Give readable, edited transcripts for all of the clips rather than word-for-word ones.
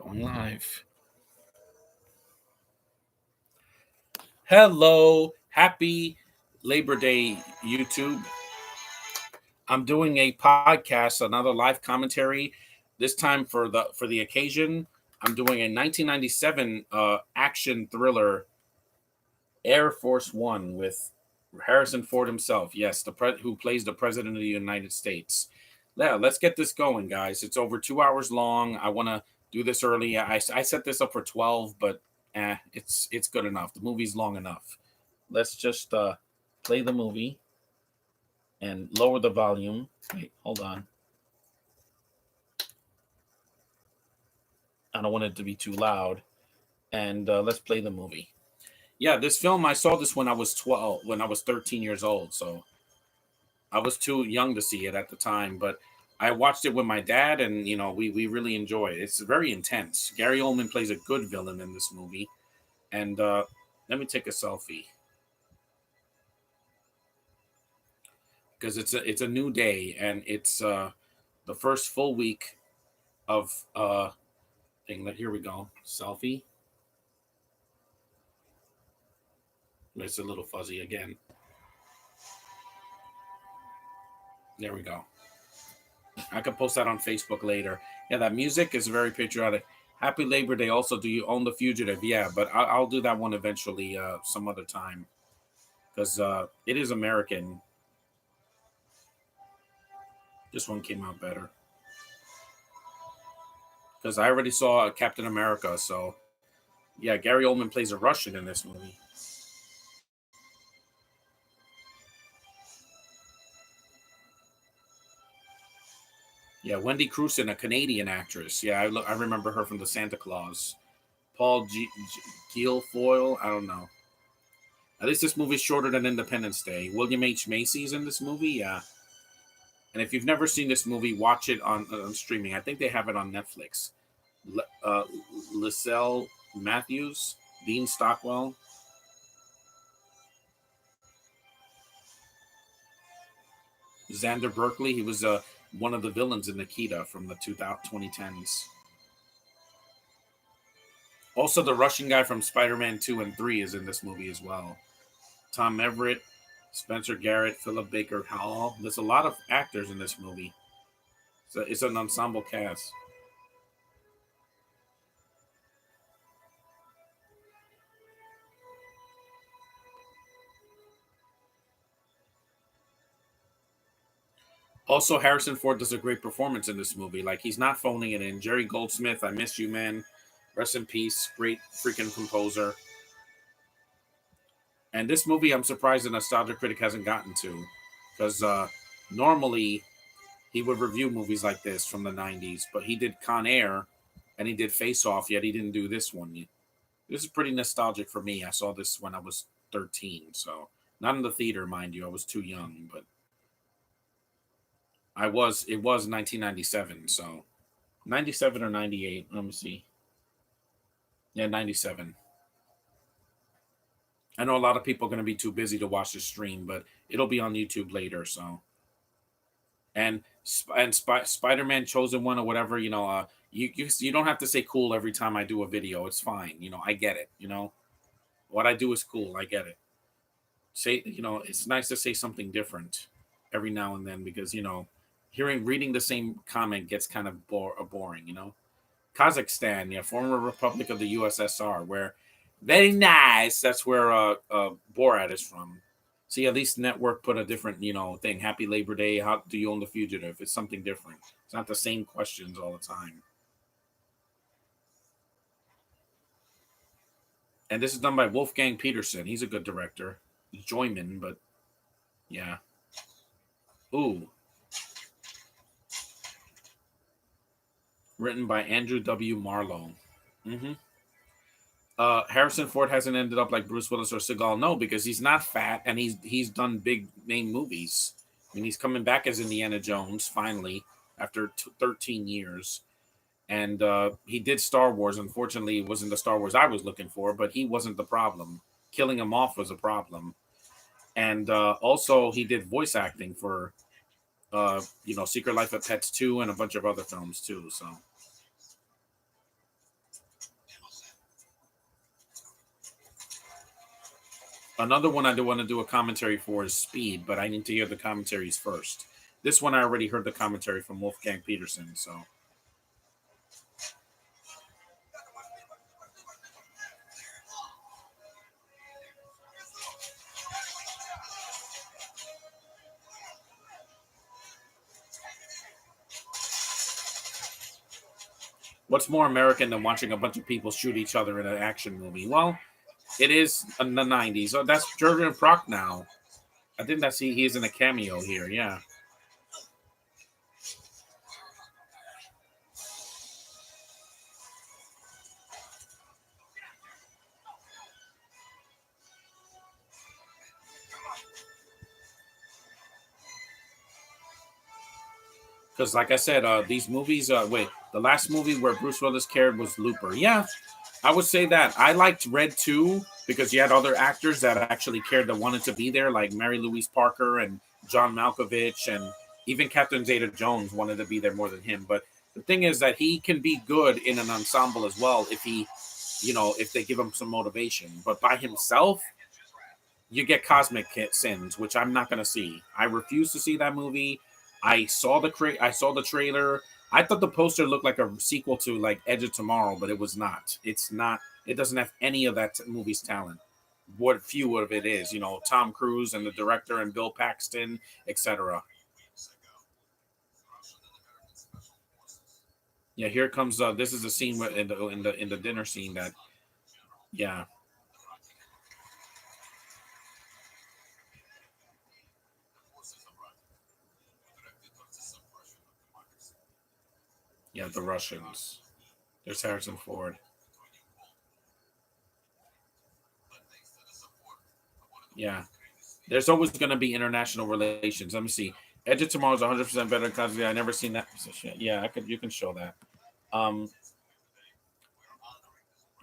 Going live. Hello, happy Labor Day, YouTube. I'm doing a podcast, another live commentary. This time for the occasion, I'm doing a 1997 action thriller, Air Force One, with Harrison Ford himself. Yes, who plays the president of the United States. Yeah, let's get this going, guys. It's over 2 hours long. I want to do this early. I set this up for 12, but it's good enough. The movie's long enough. Let's just play the movie and lower the volume. Wait, hold on. I don't want it to be too loud. And let's play the movie. Yeah, this film, I saw this when I was 12, when I was 13 years old. So I was too young to see it at the time, but I watched it with my dad, and we really enjoy it. It's very intense. Gary Oldman plays a good villain in this movie, and let me take a selfie because it's a new day, and it's the first full week of thing. Here we go, selfie. It's a little fuzzy again. There we go. I can post that on Facebook later. Yeah, that music is very patriotic. Happy Labor Day. Also, do you own The Fugitive? Yeah, but I'll do that one eventually, some other time, because it is American. This one came out better because I already saw Captain America. So yeah, Gary Oldman plays a Russian in this movie. Yeah, Wendy Crewson, a Canadian actress. Yeah, I remember her from the Santa Claus. Paul Guilfoyle. I don't know. At least this movie's shorter than Independence Day. William H. Macy's in this movie. Yeah. And if you've never seen this movie, watch it on streaming. I think they have it on Netflix. Lyselle Matthews, Dean Stockwell. Xander Berkeley. He was one of the villains in Nikita from the 2010s. Also, the Russian guy from Spider-Man 2 and 3 is in this movie as well. Tom Everett, Spencer Garrett, Philip Baker Hall. There's a lot of actors in this movie. So it's an ensemble cast. Also, Harrison Ford does a great performance in this movie. Like, he's not phoning it in. Jerry Goldsmith, I miss you, man. Rest in peace. Great freaking composer. And this movie, I'm surprised the Nostalgia Critic hasn't gotten to, because normally he would review movies like this from the 90s, but he did Con Air and he did Face Off, yet he didn't do this one. This is pretty nostalgic for me. I saw this when I was 13, so not in the theater, mind you. I was too young, but it was 1997, so 97 or 98. Let me see. Yeah, 97. I know a lot of people are going to be too busy to watch the stream, but it'll be on YouTube later. So, and Spider-Man Chosen One or whatever, you don't have to say cool every time I do a video. It's fine. I get it. What I do is cool. I get it. Say, it's nice to say something different every now and then, because reading the same comment gets kind of boring. Kazakhstan, yeah, former republic of the USSR, where very nice. That's where Borat is from. See, at least Network put a different, thing. Happy Labor Day. How do you own The Fugitive? It's something different. It's not the same questions all the time. And this is done by Wolfgang Peterson. He's a good director. Joyman, but yeah. Ooh. Written by Andrew W. Marlowe. Mm-hmm. Harrison Ford hasn't ended up like Bruce Willis or Seagal. No, because he's not fat, and he's done big name movies. I mean, he's coming back as Indiana Jones finally after 13 years, and he did Star Wars. Unfortunately, it wasn't the Star Wars I was looking for, but he wasn't the problem. Killing him off was a problem, and also he did voice acting for Secret Life of Pets 2 and a bunch of other films too. So Another one I do want to do a commentary for is Speed, but I need to hear the commentaries first. This one I already heard the commentary from Wolfgang Peterson, so what's more American than watching a bunch of people shoot each other in an action movie? Well, it is in the '90s. Oh, that's Jurgen Prock now. I think that's he's in a cameo here. Yeah, because like I said, these movies. Wait, the last movie where Bruce Willis cared was Looper. Yeah, I would say that. I liked Red 2 because you had other actors that actually cared that wanted to be there, like Mary Louise Parker and John Malkovich, and even Captain Zeta Jones wanted to be there more than him. But the thing is that he can be good in an ensemble as well if he, if they give him some motivation. But by himself, you get Cosmic Sins, which I'm not going to see. I refuse to see that movie. I saw the trailer. I thought the poster looked like a sequel to like Edge of Tomorrow, but it was not. It's not. It doesn't have any of that movie's talent. What few of it is, Tom Cruise and the director and Bill Paxton, etc. Yeah, here comes. This is the scene in the dinner scene that. Yeah, yeah, the Russians. There's Harrison Ford. Yeah, there's always going to be international relations. Let me see. Edge of Tomorrow is 100% better than Cosby. I never seen that piece of shit. Yeah, I could. You can show that. Um,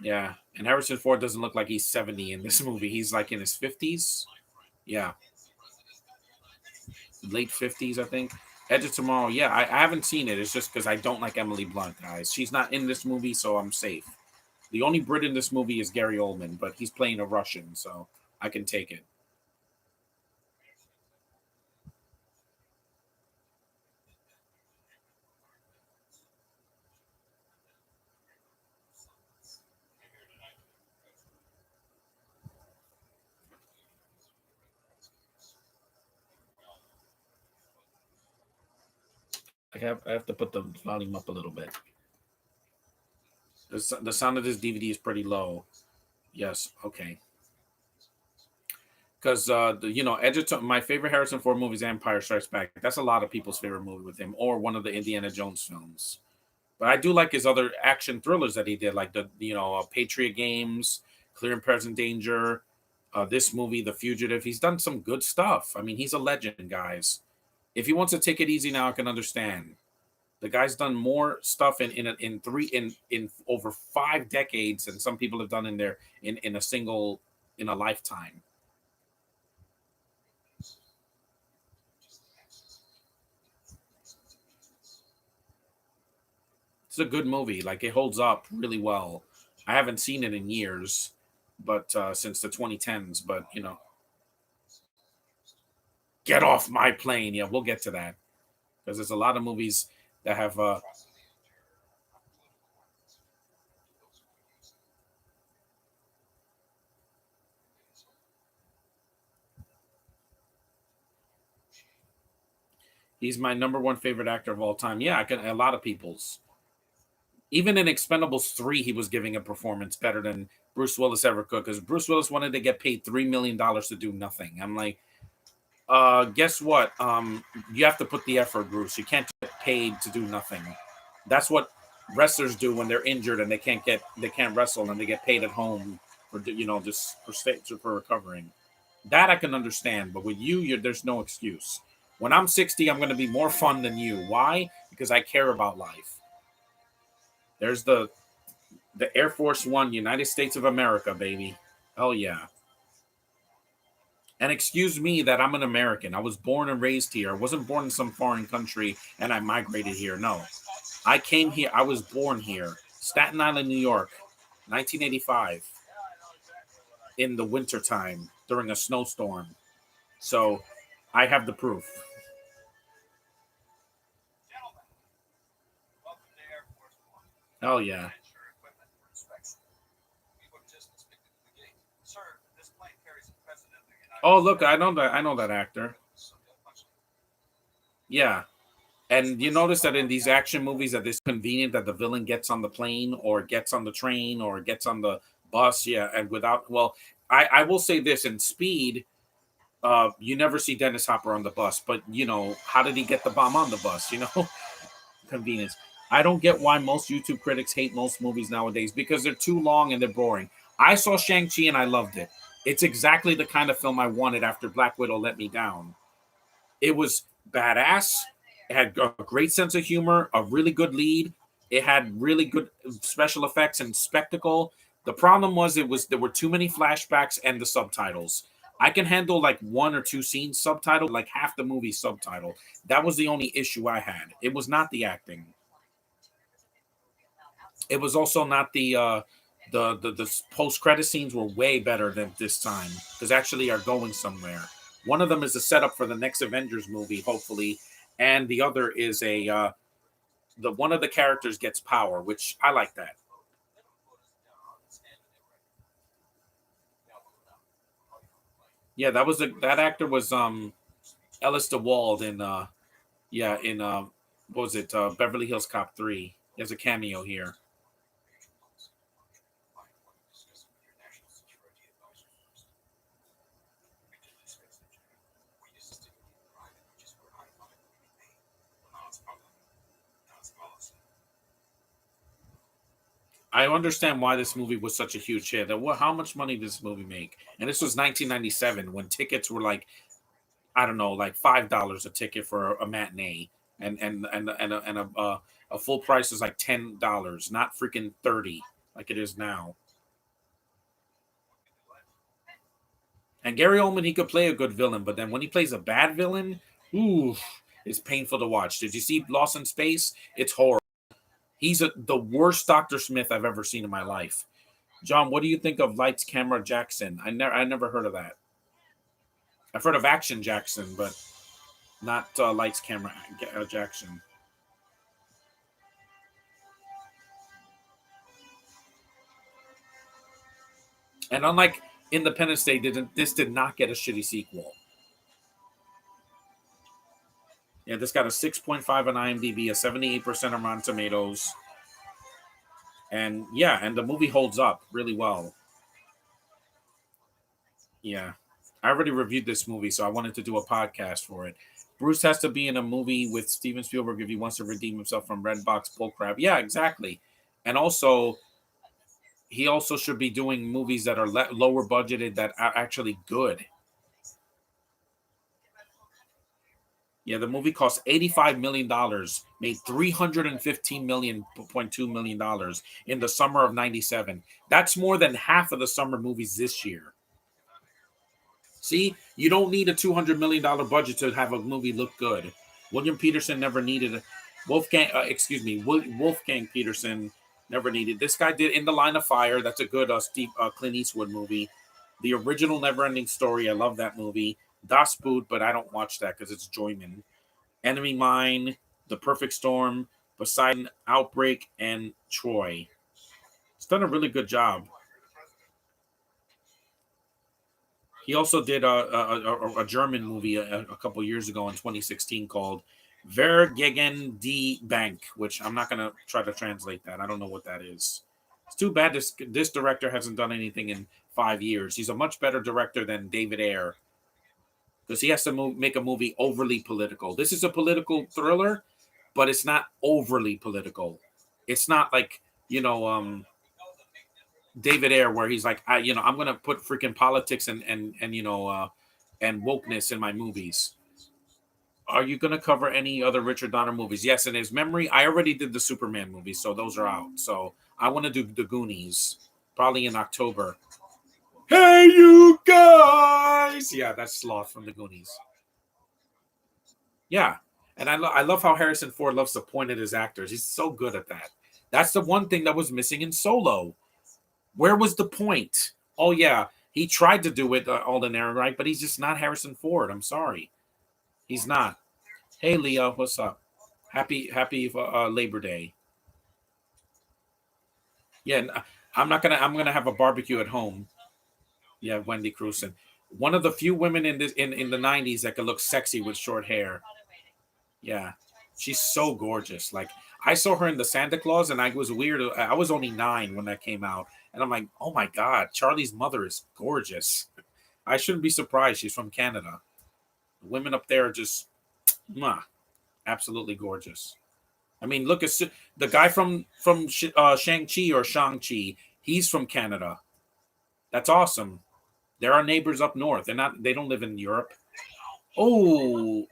yeah, and Harrison Ford doesn't look like he's 70 in this movie. He's like in his 50s. Yeah, late 50s, I think. Edge of Tomorrow. Yeah, I haven't seen it. It's just because I don't like Emily Blunt, guys. She's not in this movie, so I'm safe. The only Brit in this movie is Gary Oldman, but he's playing a Russian, so I can take it. I have to put the volume up a little bit. The sound of this DVD is pretty low. Yes, okay. Because my favorite Harrison Ford movie is Empire Strikes Back. That's a lot of people's favorite movie with him, or one of the Indiana Jones films. But I do like his other action thrillers that he did, like Patriot Games, Clear and Present Danger, this movie, The Fugitive. He's done some good stuff. I mean, he's a legend, guys. If he wants to take it easy now, I can understand. The guy's done more stuff in over 5 decades than some people have done in a lifetime. It's a good movie. Like it holds up really well. I haven't seen it in years, but since the 2010s. But get off my plane. Yeah, we'll get to that because there's a lot of movies that have. He's my number one favorite actor of all time. Yeah, I can. A lot of people's. Even in Expendables 3, he was giving a performance better than Bruce Willis ever could because Bruce Willis wanted to get paid $3 million to do nothing. I'm like, guess what? You have to put the effort, Bruce. You can't get paid to do nothing. That's what wrestlers do when they're injured and they can't wrestle and they get paid at home for just for recovering. That I can understand, but with there's no excuse. When I'm 60, I'm going to be more fun than you. Why? Because I care about life. There's the Air Force One, United States of America, baby. Oh yeah. And excuse me that I'm an American. I was born and raised here. I wasn't born in some foreign country and I migrated here. No. I came here. I was born here. Staten Island, New York, 1985 in the wintertime. during a snowstorm. So I have the proof. Oh yeah. Oh look, I know that. I know that actor. Yeah. And you notice that in these action movies that it's convenient that the villain gets on the plane or gets on the train or gets on the bus. Yeah, and without well, I will say this in Speed, you never see Dennis Hopper on the bus, but how did he get the bomb on the bus? Convenience. I don't get why most YouTube critics hate most movies nowadays because they're too long and they're boring. I saw Shang-Chi and I loved it. It's exactly the kind of film I wanted after Black Widow let me down. It was badass. It had a great sense of humor, a really good lead. It had really good special effects and spectacle. The problem was there were too many flashbacks and the subtitles. I can handle like one or two scenes subtitled, like half the movie subtitle. That was the only issue I had. It was not the acting. It was also not the post credit scenes were way better than this time because actually are going somewhere. One of them is a setup for the next Avengers movie, hopefully, and the other is a the one of the characters gets power, which I like that. Yeah, that actor was Ellis DeWald in yeah in what was it Beverly Hills Cop 3. He has a cameo here. I understand why this movie was such a huge hit. How much money did this movie make? And this was 1997 when tickets were like I don't know, like $5 a ticket for a matinee, and a full price is like $10, not freaking 30 like it is now. And Gary Oldman, he could play a good villain, but then when he plays a bad villain, ooh, it's painful to watch. Did you see Lost in Space? It's horrible. The worst Doctor Smith I've ever seen in my life. John, what do you think of Lights Camera Jackson? I never heard of that. I've heard of Action Jackson, but not Lights Camera Jackson. And unlike Independence Day, this did not get a shitty sequel. Yeah, this got a 6.5 on IMDb, a 78% on Rotten Tomatoes. And yeah, and the movie holds up really well. Yeah. I already reviewed this movie, so I wanted to do a podcast for it. Bruce has to be in a movie with Steven Spielberg if he wants to redeem himself from Redbox bullcrap. Yeah, exactly. And also, he also should be doing movies that are lower budgeted that are actually good. Yeah, the movie cost $85 million, made $315.2 million in the summer of '97. That's more than half of the summer movies this year. See, you don't need a $200 million budget to have a movie look good. William Peterson never needed a excuse me, Wolfgang Peterson never needed. This guy did In the Line of Fire. That's a good Clint Eastwood movie. The original Neverending Story. I love that movie. Das Boot, but I don't watch that because it's Joyman. Enemy Mine, The Perfect Storm, Poseidon, Outbreak, and Troy. It's done a really good job. He also did a German movie a couple years ago in 2016 called Ver gegen die Bank, which I'm not going to try to translate that. I don't know what that is. It's too bad this director hasn't done anything in 5 years. He's a much better director than David Ayer because he has to make a movie overly political. This is a political thriller, but it's not overly political. It's not like, you know, David Ayer, where he's like, I'm gonna put freaking politics and wokeness in my movies. Are you gonna cover any other Richard Donner movies? Yes, in his memory, I already did the Superman movies, so those are out. So I want to do the Goonies, probably in October. Hey, you guys! Yeah, that's Sloth from the Goonies. Yeah, and I love how Harrison Ford loves to point at his actors. He's so good at that. That's the one thing that was missing in Solo. Where was the point? Oh yeah, He tried to do it, Alden Ehrenreich, but he's just not Harrison Ford. I'm sorry, he's not. Hey, Leo, what's up? Happy Labor Day. Yeah, I'm not gonna. I'm gonna have a barbecue at home. Yeah, Wendy Crewson, one of the few women in this in the '90s that could look sexy with short hair. Yeah, she's so gorgeous. Like I saw her in the Santa Claus, and I was weird. I was only 9 when that came out, and I'm like, oh my god, Charlie's mother is gorgeous. I shouldn't be surprised. She's from Canada. The women up there are just, mwah, absolutely gorgeous. I mean, look at the guy from Shang Chi or Shang Chi. He's from Canada. That's awesome. They're our neighbors up north. They're not. They don't live in Europe. Oh,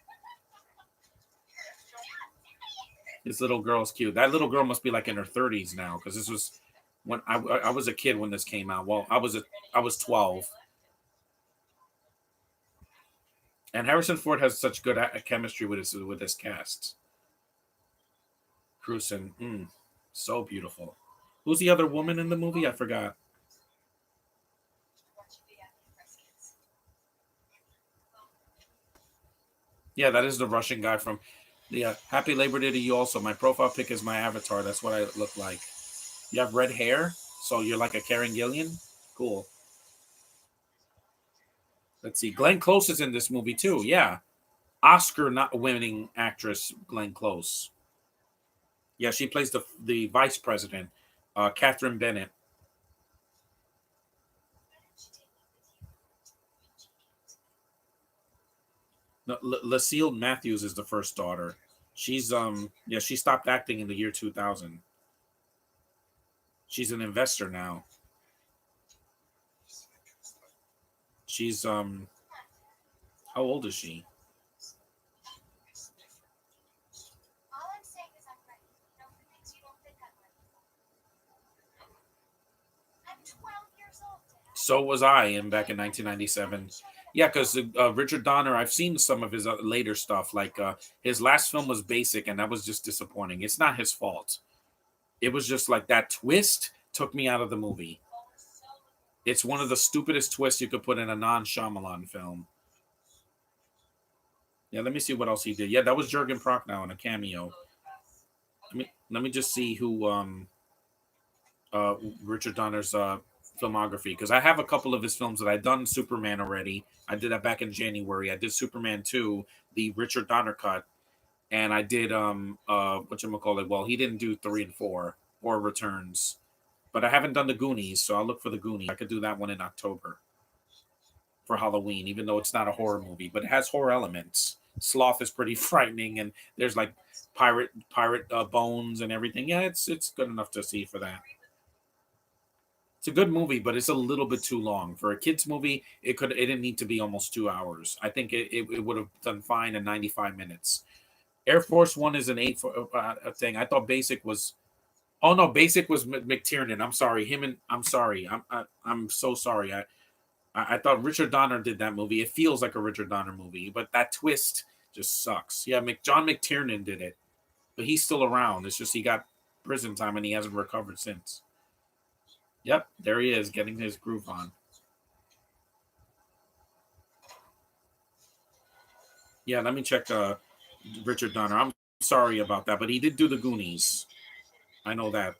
this little girl's cute. That little girl must be like in her 30s now, because this was when I was a kid when this came out. Well, I was 12, and Harrison Ford has such good chemistry with his cast. Cruisen, so beautiful. Who's the other woman in the movie? I forgot. Yeah, that is the Russian guy from. Yeah, Happy Labor Day to you also. My profile pic is my avatar. That's what I look like. You have red hair, so you're like a Karen Gillian. Cool. Let's see. Glenn Close is in this movie too. Yeah, Oscar not winning actress Glenn Close. Yeah, she plays the vice president, Catherine Bennett. No, Lucille Matthews is the first daughter. She's yeah, she stopped acting in the year 2000. She's an investor now. She's how old is she? So was I in back in 1997. Yeah, because Richard Donner, I've seen some of his later stuff. Like his last film was Basic, and that was just disappointing. It's not his fault. It was just like that twist took me out of the movie. It's one of the stupidest twists you could put in a non Shyamalan film. Yeah, let me see what else he did. Yeah, that was Jurgen Prochnow in a cameo. Let me just see who uh Richard Donner's filmography, because I have a couple of his films that I've done Superman already. I did that back in January. I did Superman 2, the Richard Donner cut, and I did what you call it. Well, he didn't do 3 and 4 or Returns, but I haven't done the Goonies, so I'll look for the Goonies. I could do that one in October for Halloween, even though it's not a horror movie, but it has horror elements. Sloth is pretty frightening, and there's like pirate bones and everything. Yeah, it's good enough to see for that. It's a good movie, but it's a little bit too long for a kids movie. It didn't need to be almost 2 hours. I think it would have done fine in 95 minutes. Air Force One is an eight for a thing. I thought Basic was. Oh no, Basic was McTiernan. I'm sorry, him and I'm sorry. I'm so sorry. I thought Richard Donner did that movie. It feels like a Richard Donner movie, but that twist just sucks. Yeah, John McTiernan did it, but he's still around. It's just he got prison time and he hasn't recovered since. Yep, there he is, getting his groove on. Yeah, let me check Richard Donner. I'm sorry about that, but he did do the Goonies. I know that.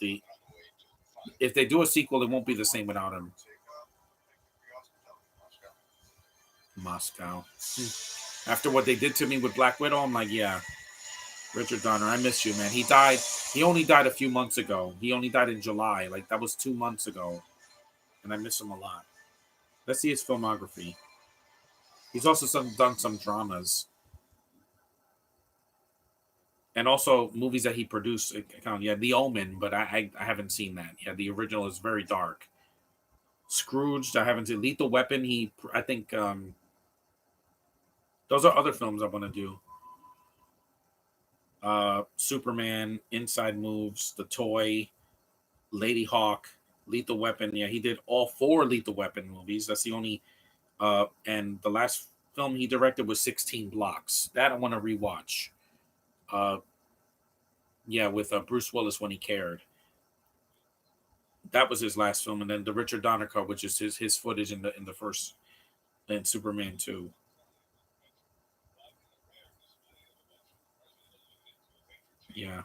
If they do a sequel, it won't be the same without him. Moscow. After what they did to me with Black Widow, I'm like, yeah, Richard Donner, I miss you, man. He died. He only died a few months ago. He only died in July. Like that was 2 months ago, and I miss him a lot. Let's see his filmography. He's also done some dramas and also movies that he produced. Yeah, The Omen, but I haven't seen that. Yeah, the original is very dark. Scrooged, I haven't seen. Lethal Weapon. I think those are other films I want to do. Superman, Inside Moves, The Toy, Lady Hawk, Lethal Weapon. Yeah, he did all 4 Lethal Weapon movies. That's the only. And the last film he directed was 16 Blocks. That I want to rewatch. Uh, yeah, with Bruce Willis when he cared. That was his last film, and then the Richard Donner cut, which is his footage in the first in Superman 2. Yeah.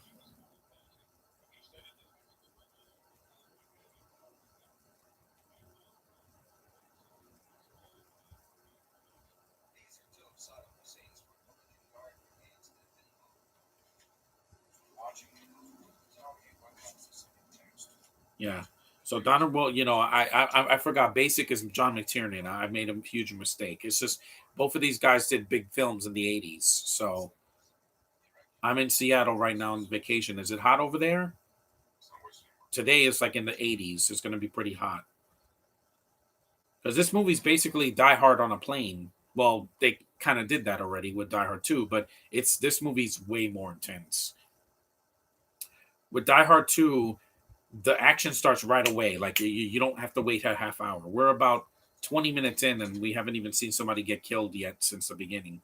Yeah. So Donner will, I forgot. Basic is John McTiernan. I made a huge mistake. It's just both of these guys did big films in the '80s. So I'm in Seattle right now on vacation. Is it hot over there? Today is like in the '80s. It's going to be pretty hot because this movie's basically Die Hard on a plane. Well, they kind of did that already with Die Hard 2, but it's this movie's way more intense. With Die Hard 2, the action starts right away. Like you don't have to wait a half hour. We're about 20 minutes in, and we haven't even seen somebody get killed yet since the beginning.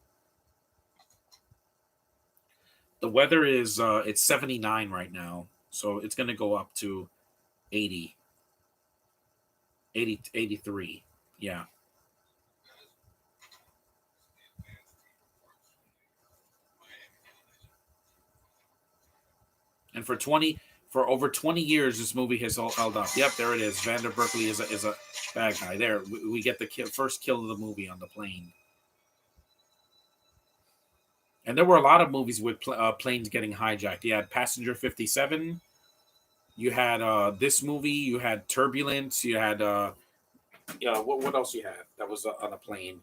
The weather is it's 79 right now, so it's going to go up to 80, 80, 83. Yeah. And for over 20 years, this movie has all held up. Yep, there it is. Vander Berkeley is a bad guy. There, we get the first kill of the movie on the plane. And there were a lot of movies with planes getting hijacked. You had Passenger 57. You had this movie. You had Turbulence. You had yeah. What else you had that was on a plane?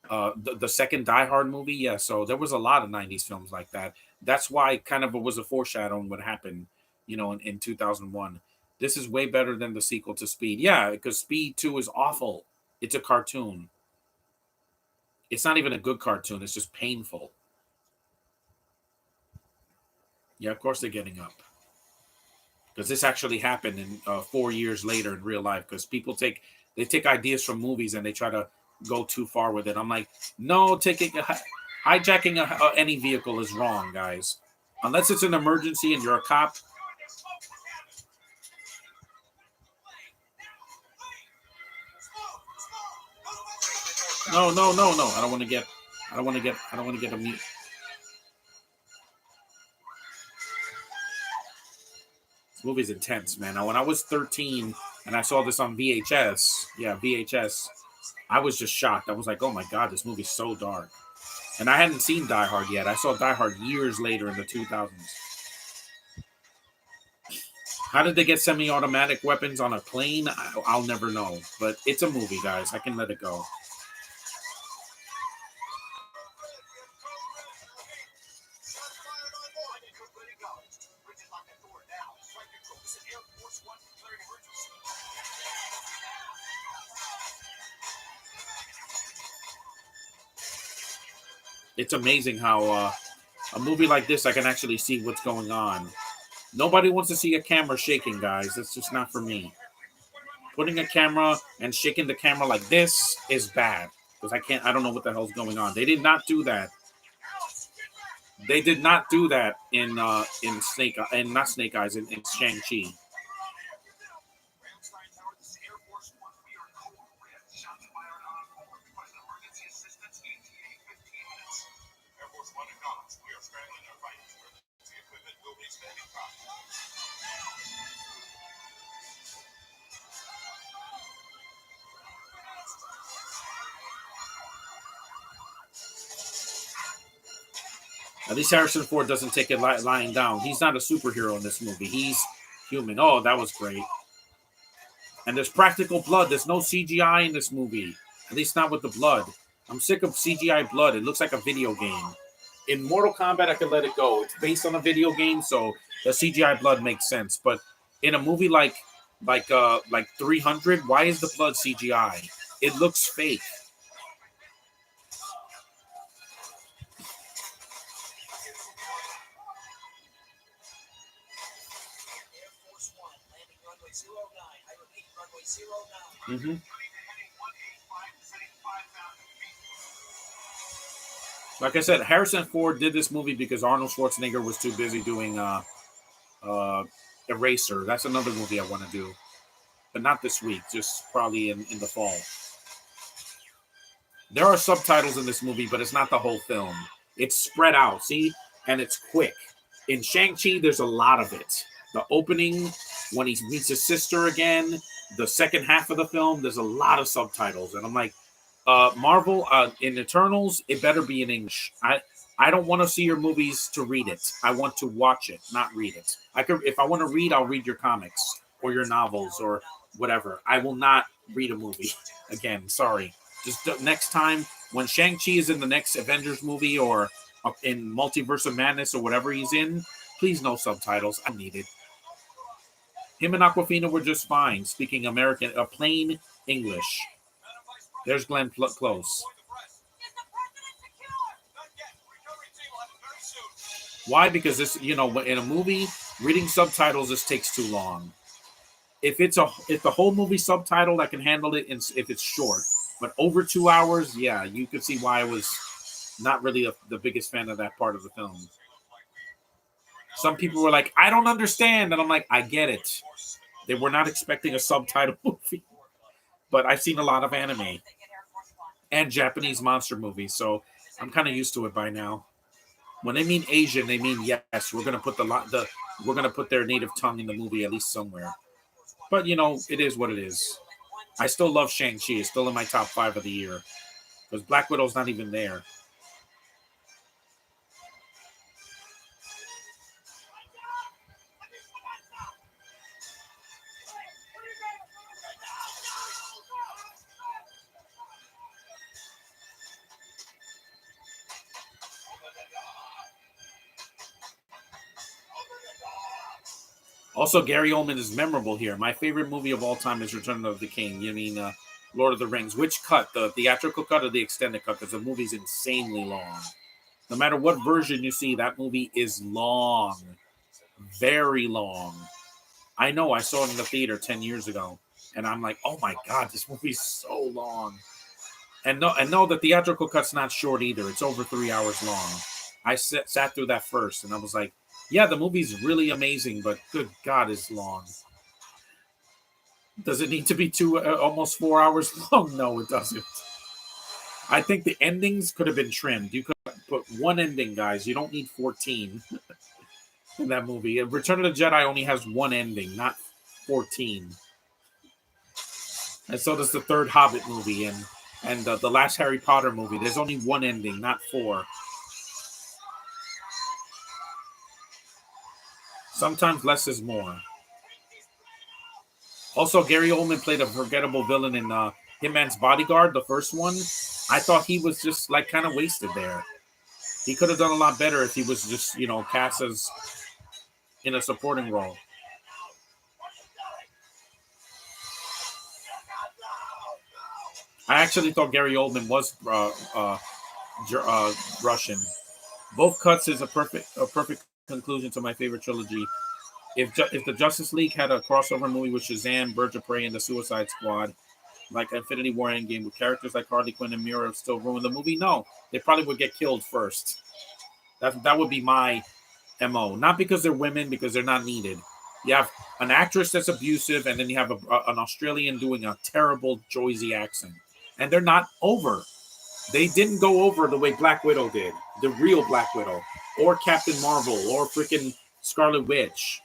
The second Die Hard movie. Yeah. So there was a lot of '90s films like that. That's why kind of it was a foreshadowing what happened. In 2001. This is way better than the sequel to Speed. Yeah, because Speed 2 is awful. It's a cartoon. It's not even a good cartoon. It's just painful. Yeah, of course they're getting up because this actually happened in 4 years later in real life. Because they take ideas from movies and they try to go too far with it. I'm like, no, hijacking any vehicle is wrong, guys. Unless it's an emergency and you're a cop. No, no, no, no. I don't want to get. I don't want to get. I don't want to get a mute. This movie's intense, man. Now, when I was 13 and I saw this on VHS, yeah, VHS, I was just shocked. I was like, oh my god, this movie's so dark. And I hadn't seen Die Hard yet. I saw Die Hard years later in the 2000s. How did they get semi-automatic weapons on a plane? I'll never know. But it's a movie, guys. I can let it go. It's amazing how a movie like this, I can actually see what's going on. Nobody wants to see a camera shaking, guys. That's just not for me. Putting a camera and shaking the camera like this is bad because I don't know what the hell's going on. They did not do that. They did not do that in Snake and not Snake Eyes in Shang-Chi. At least Harrison Ford doesn't take it lying down. He's not a superhero in this movie. He's human. Oh, that was great. And there's practical blood. There's no CGI in this movie. At least not with the blood. I'm sick of CGI blood. It looks like a video game. In Mortal Kombat, I can let it go. It's based on a video game, so the CGI blood makes sense. But in a movie like 300, why is the blood CGI? It looks fake. Mm-hmm. Like I said, Harrison Ford did this movie because Arnold Schwarzenegger was too busy doing Eraser. That's another movie I want to do. but not this week. Just probably in the fall. There are subtitles in this movie, but it's not the whole film. It's spread out, see? And it's quick. In Shang-Chi, there's a lot of it. The opening, when he meets his sister again, the second half of the film, there's a lot of subtitles. And I'm like, Marvel, in Eternals, it better be in English. I don't want to see your movies to read it. I want to watch it, not read it. If I want to read, I'll read your comics or your novels or whatever. I will not read a movie again. Sorry. Just next time when Shang-Chi is in the next Avengers movie or in Multiverse of Madness or whatever he's in, please no subtitles. I need it. Him and Aquafina were just fine speaking American, plain English. There's Glenn Close. Why? Because this, in a movie, reading subtitles just takes too long. If the whole movie subtitled, I can handle it. If it's short, but over 2 hours, yeah, you could see why I was not really the biggest fan of that part of the film. Some people were like, "I don't understand," and I'm like, "I get it." They were not expecting a subtitle movie, but I've seen a lot of anime and Japanese monster movies, so I'm kind of used to it by now. When they mean Asian, they mean yes. We're gonna put we're gonna put their native tongue in the movie at least somewhere. But it is what it is. I still love Shang-Chi. It's still in my top 5 of the year because Black Widow's not even there. Also, Gary Oldman is memorable here. My favorite movie of all time is Return of the King. Lord of the Rings. Which cut? The theatrical cut or the extended cut? Because the movie's insanely long. No matter what version you see, that movie is long. Very long. I know. I saw it in the theater 10 years ago. And I'm like, oh my God, this movie's so long. And no, the theatrical cut's not short either. It's over 3 hours long. I sat through that first, and I was like, yeah, the movie's really amazing, but good God, it's long. Does it need to be almost 4 hours long? No, it doesn't. I think the endings could have been trimmed. You could put one ending, guys. You don't need 14 in that movie. Return of the Jedi only has one ending, not 14. And so does the third Hobbit movie and the last Harry Potter movie. There's only one ending, not 4. Sometimes less is more. Also, Gary Oldman played a forgettable villain in Hitman's Bodyguard, the first one. I thought he was just kind of wasted there. He could have done a lot better if he was just, cast as in a supporting role. I actually thought Gary Oldman was Russian. Both cuts is a perfect conclusion to my favorite trilogy. If the Justice League had a crossover movie with Shazam, Birds of Prey, and the Suicide Squad, like Infinity War Endgame, with characters like Harley Quinn and Mira still ruin the movie, no, they probably would get killed first. That would be my MO. Not because they're women, because they're not needed. You have an actress that's abusive, and then you have an Australian doing a terrible Jersey accent. And they're not over. They didn't go over the way Black Widow did, the real Black Widow, or Captain Marvel, or freaking Scarlet Witch.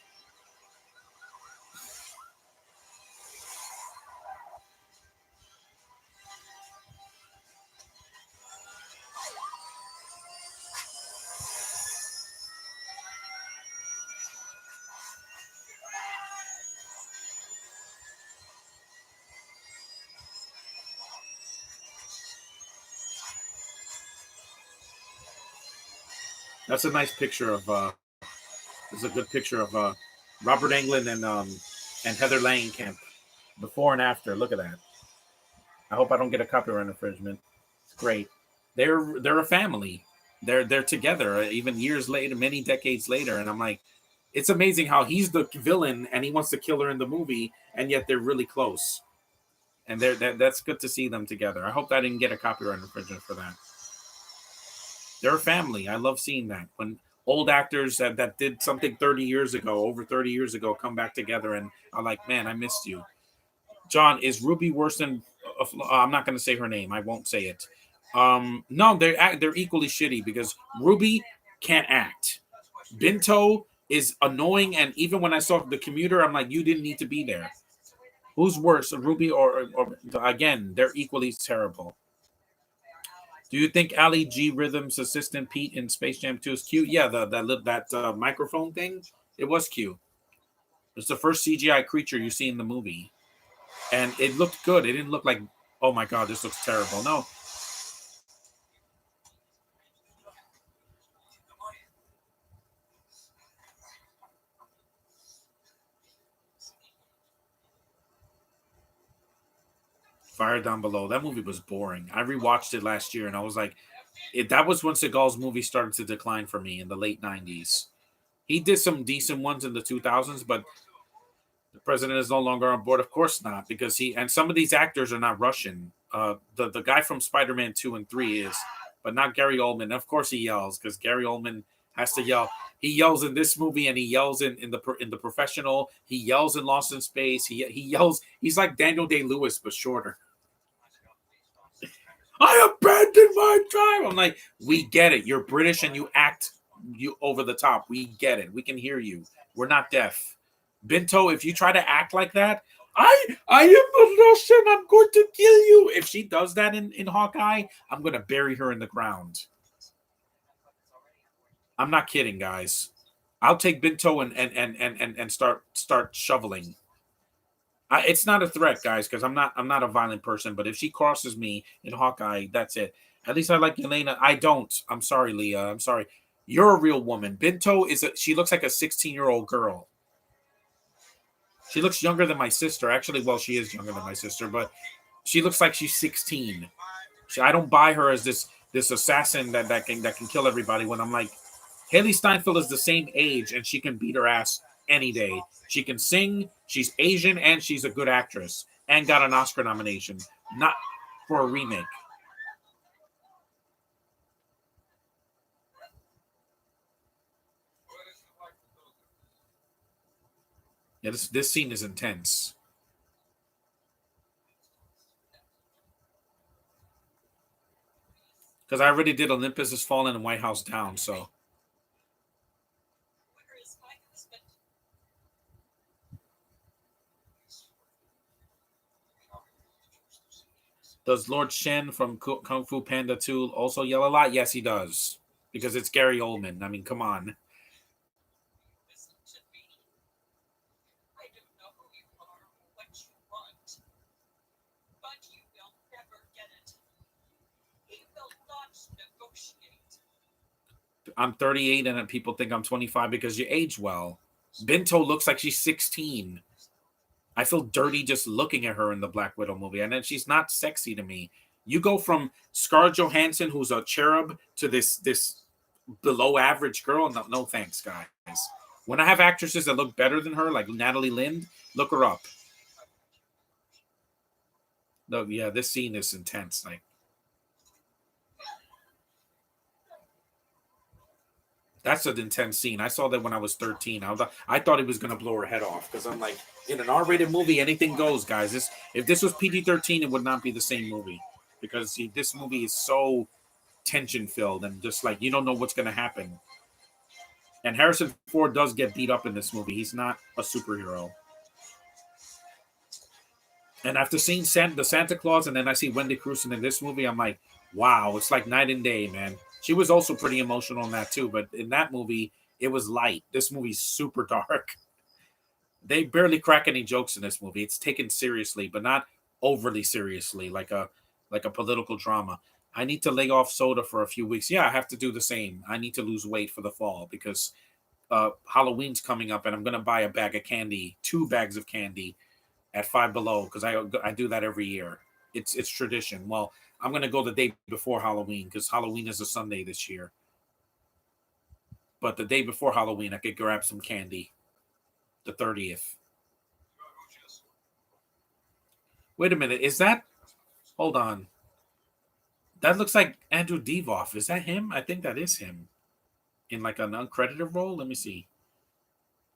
That's a nice picture of. This is a good picture of Robert Englund and Heather Langenkamp before and after. Look at that. I hope I don't get a copyright infringement. It's great. They're a family. They're together even years later, many decades later, and I'm like, it's amazing how he's the villain and he wants to kill her in the movie, and yet they're really close. And that's good to see them together. I hope I didn't get a copyright infringement for that. They're a family. I love seeing that when old actors that did something 30 years ago, over 30 years ago, come back together, and I'm like, man, I missed you. John, is Ruby worse than? I'm not going to say her name. I won't say it. No, they're equally shitty because Ruby can't act. Binto is annoying, and even when I saw the commuter, I'm like, you didn't need to be there. Who's worse, Ruby or again? They're equally terrible. Do you think Ali G Rhythm's assistant Pete in Space Jam 2 is cute? Yeah, that microphone thing, it was cute. It's the first CGI creature you see in the movie, and it looked good. It didn't look like, oh my god, this looks terrible. No, Fire Down Below. That movie was boring. I rewatched it last year, and I was like, that was when Seagal's movie started to decline for me in the late '90s. He did some decent ones in the 2000s, but the president is no longer on board. Of course not, because he and some of these actors are not Russian. The guy from Spider-Man 2 and 3 is, but not Gary Oldman. Of course he yells because Gary Oldman has to yell. He yells in this movie and he yells in the professional. He yells in Lost in Space. He yells. He's like Daniel Day-Lewis but shorter. I abandoned my tribe. I'm like, we get it. You're British and you act you over the top. We get it. We can hear you. We're not deaf. Binto, if you try to act like that, I am a Russian. I'm going to kill you. If she does that in Hawkeye, I'm going to bury her in the ground. I'm not kidding, guys. I'll take Binto and start shoveling. It's not a threat, guys, because I'm not a violent person. But if she crosses me in Hawkeye, that's it. At least I like Elena. I don't. I'm sorry, Leah. I'm sorry. You're a real woman. Binto she looks like a 16-year-old girl. She looks younger than my sister. Actually, well, she is younger than my sister, but she looks like she's 16. I don't buy her as this assassin that can kill everybody. When I'm like, Haley Steinfeld is the same age and she can beat her ass any day. She can sing. She's Asian and she's a good actress and got an Oscar nomination, not for a remake. Yeah, this scene is intense. Because I already did Olympus Has Fallen and White House Down, so does Lord Shen from Kung Fu Panda 2 also yell a lot? Yes, he does. Because it's Gary Oldman. I mean, come on. I'm 38 and people think I'm 25 because you age well. Binto looks like she's 16. I feel dirty just looking at her in the Black Widow movie, and then she's not sexy to me. You go from Scarlett Johansson, who's a cherub, to this below average girl. No, no thanks, guys. When I have actresses that look better than her, like Natalie Lind, look her up. No, yeah, this scene is intense. Like, that's an intense scene. I saw that when I was 13. I thought he was gonna blow her head off because I'm like, in an R-rated movie, anything goes, guys. If this was PG-13, it would not be the same movie because this movie is so tension filled and just like you don't know what's gonna happen. And Harrison Ford does get beat up in this movie. He's not a superhero. And after seeing the Santa Claus, and then I see Wendy Crewson in this movie, I'm like, wow, it's like night and day, man. She was also pretty emotional in that too, but in that movie, it was light. This movie's super dark. They barely crack any jokes in this movie. It's taken seriously, but not overly seriously, like a political drama. I need to lay off soda for a few weeks. Yeah, I have to do the same. I need to lose weight for the fall because Halloween's coming up, and I'm gonna buy a bag of candy, 2 bags of candy at Five Below because I do that every year. It's tradition. Well, I'm gonna go the day before Halloween because Halloween is a Sunday this year. But the day before Halloween, I could grab some candy. The 30th. Wait a minute. Is that? Hold on. That looks like Andrew Devoff. Is that him? I think that is him in like an uncredited role. Let me see.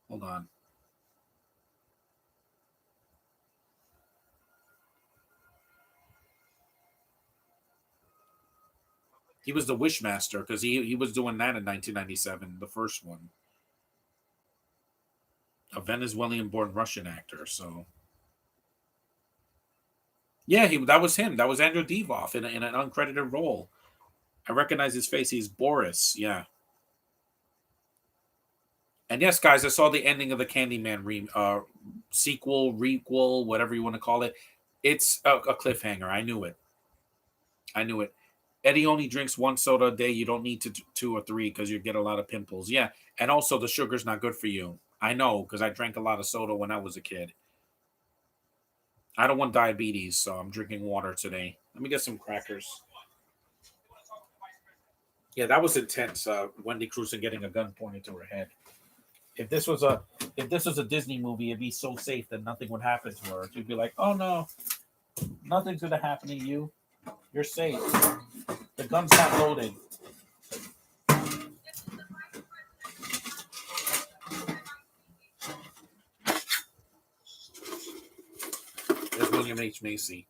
Hold on. He was the Wishmaster because he was doing that in 1997, the first one. A Venezuelan-born Russian actor. So yeah, he that was him. That was Andrew Divoff in an uncredited role. I recognize his face. He's Boris. Yeah. And yes, guys, I saw the ending of the Candyman sequel, requel, whatever you want to call it. It's a cliffhanger. I knew it. I knew it. Eddie only drinks one soda a day. You don't need to two or three because you get a lot of pimples. Yeah, and also the sugar's not good for you. I know because I drank a lot of soda when I was a kid. I don't want diabetes, so I'm drinking water today. Let me get some crackers. Yeah, that was intense. Wendy Crewson getting a gun pointed to her head. If this was a if this was a Disney movie, it'd be so safe that nothing would happen to her. She'd be like, "Oh no, nothing's gonna happen to you. You're safe. The gun's not loaded." There's William H Macy.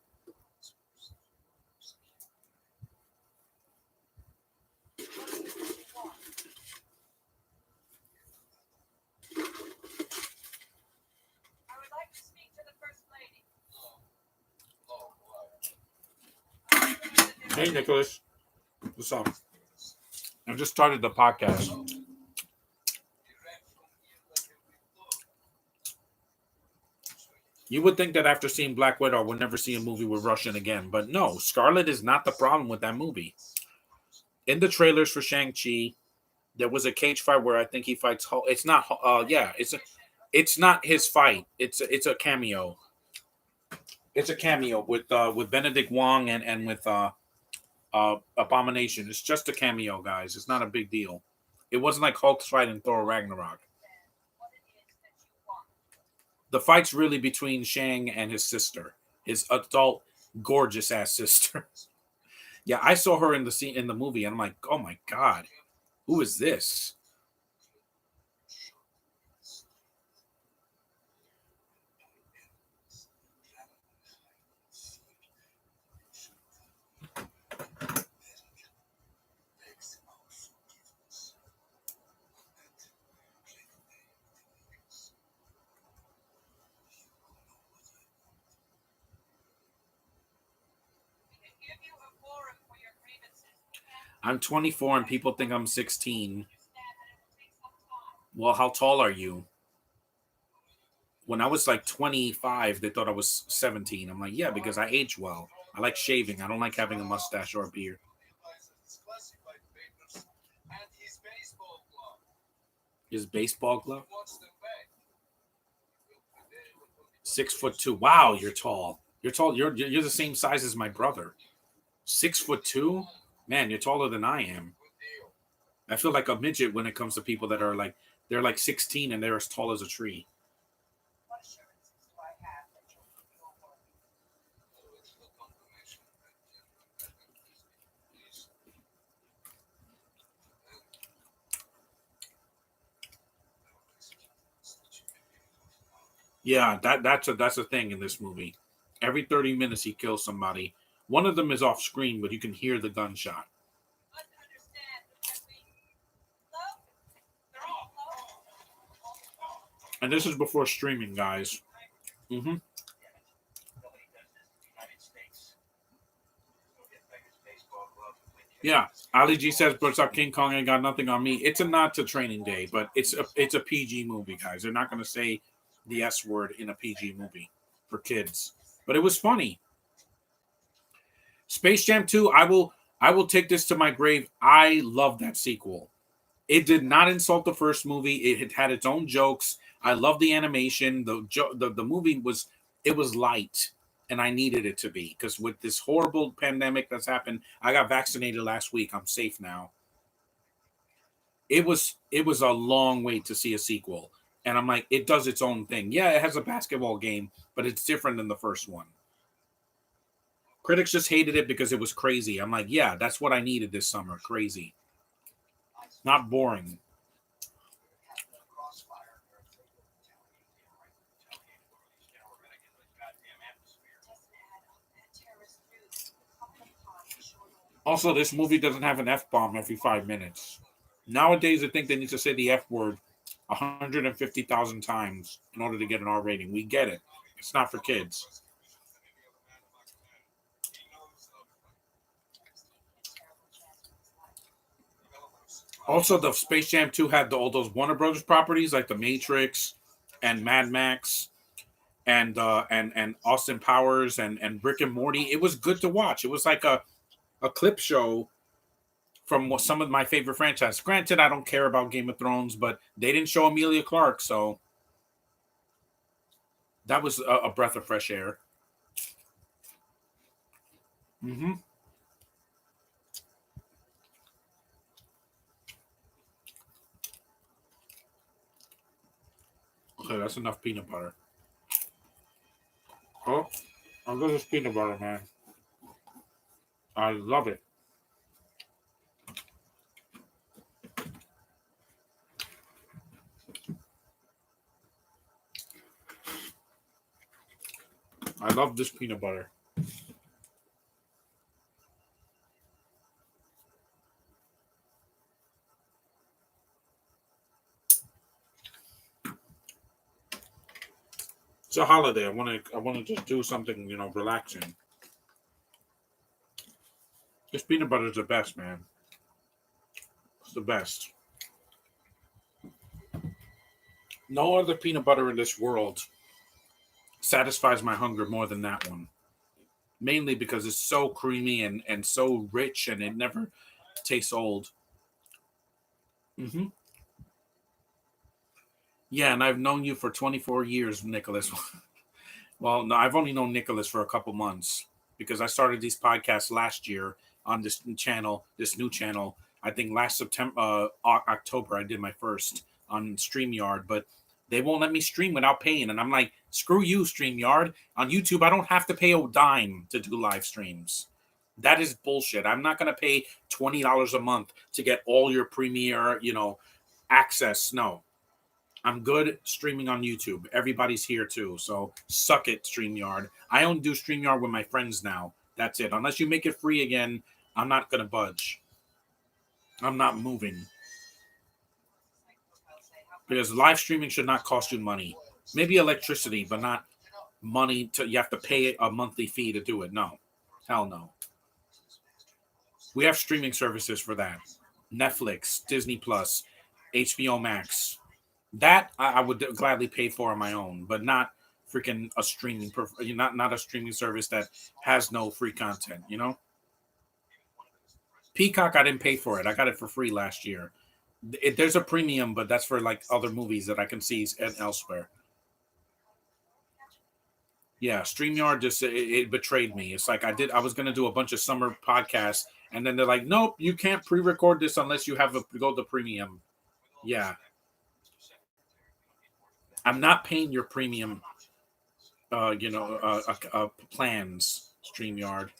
Hey, Nicholas. What's up? I just started the podcast. You would think that after seeing Black Widow, I would never see a movie with Russian again, but no, Scarlet is not the problem with that movie. In the trailers for Shang-Chi, there was a cage fight where I think he fights Hulk. It's not. Yeah, it's not his fight. It's a cameo. It's a cameo with Benedict Wong and with Abomination. It's just a cameo, guys. It's not a big deal. It wasn't like Hulk's fight in Thor Ragnarok. The fight's really between Shang and his sister, his adult, gorgeous ass sister. Yeah, I saw her in the scene in the movie, and I'm like, oh my god, who is this? I'm 24 and people think I'm 16. Well, how tall are you? When I was like 25, they thought I was 17. I'm like, yeah, because I age well. I like shaving. I don't like having a mustache or a beard. His baseball glove? 6'2". Wow, you're tall. You're tall. You're the same size as my brother. 6'2". Man, you're taller than I am. I feel like a midget when it comes to people that are like they're like 16 and they're as tall as a tree. Yeah, that's a thing in this movie. Every 30 minutes he kills somebody. One of them is off screen, but you can hear the gunshot. And this is before streaming, guys. Hmm. Yeah, Ali G says, "But up King Kong ain't got nothing on me." It's a nod to Training Day, but it's a PG movie, guys. They're not going to say the S word in a PG movie for kids. But it was funny. Space Jam 2, I will take this to my grave. I love that sequel. It did not insult the first movie. It had its own jokes. I love the animation. The movie was it was light, and I needed it to be because with this horrible pandemic that's happened, I got vaccinated last week. I'm safe now. It was a long wait to see a sequel, and I'm like, it does its own thing. Yeah, it has a basketball game, but it's different than the first one. Critics just hated it because it was crazy. I'm like, yeah, that's what I needed this summer. Crazy, not boring. Also, this movie doesn't have an F bomb every 5 minutes. Nowadays, I think they need to say the F word 150,000 times in order to get an R rating. We get it. It's not for kids. Also, the Space Jam 2 had all those Warner Brothers properties like The Matrix and Mad Max and Austin Powers and Rick and Morty. It was good to watch. It was like a clip show from some of my favorite franchises. Granted, I don't care about Game of Thrones, but they didn't show Amelia Clark, so that was a breath of fresh air. Hmm. Okay, that's enough peanut butter. Oh, I love this peanut butter, man. I love it. I love this peanut butter. It's a holiday. I want to just do something, relaxing. This peanut butter is the best, man. It's the best. No other peanut butter in this world satisfies my hunger more than that one. Mainly because it's so creamy and so rich and it never tastes old. Hmm. Yeah, and I've known you for 24 years, Nicholas. Well, no, I've only known Nicholas for a couple months because I started these podcasts last year on this channel, this new channel. I think last September, October, I did my first on StreamYard, but they won't let me stream without paying. And I'm like, screw you, StreamYard. On YouTube, I don't have to pay a dime to do live streams. That is bullshit. I'm not going to pay $20 a month to get all your premiere, access. No, I'm good streaming on YouTube. Everybody's here too. So suck it, StreamYard. I only do StreamYard with my friends now. That's it. Unless you make it free again, I'm not going to budge. I'm not moving. Because live streaming should not cost you money. Maybe electricity, but not money to you have to pay a monthly fee to do it. No. Hell no. We have streaming services for that. Netflix, Disney Plus, HBO Max. That I would gladly pay for on my own, but not freaking a not a streaming service that has no free content. Peacock, I didn't pay for it. I got it for free last year. There's a premium, but that's for like other movies that I can see elsewhere. Yeah, Streamyard just it betrayed me. It's like I was gonna do a bunch of summer podcasts, and then they're like, nope, you can't pre-record this unless you have a go the premium. Yeah, I'm not paying your premium plans, StreamYard,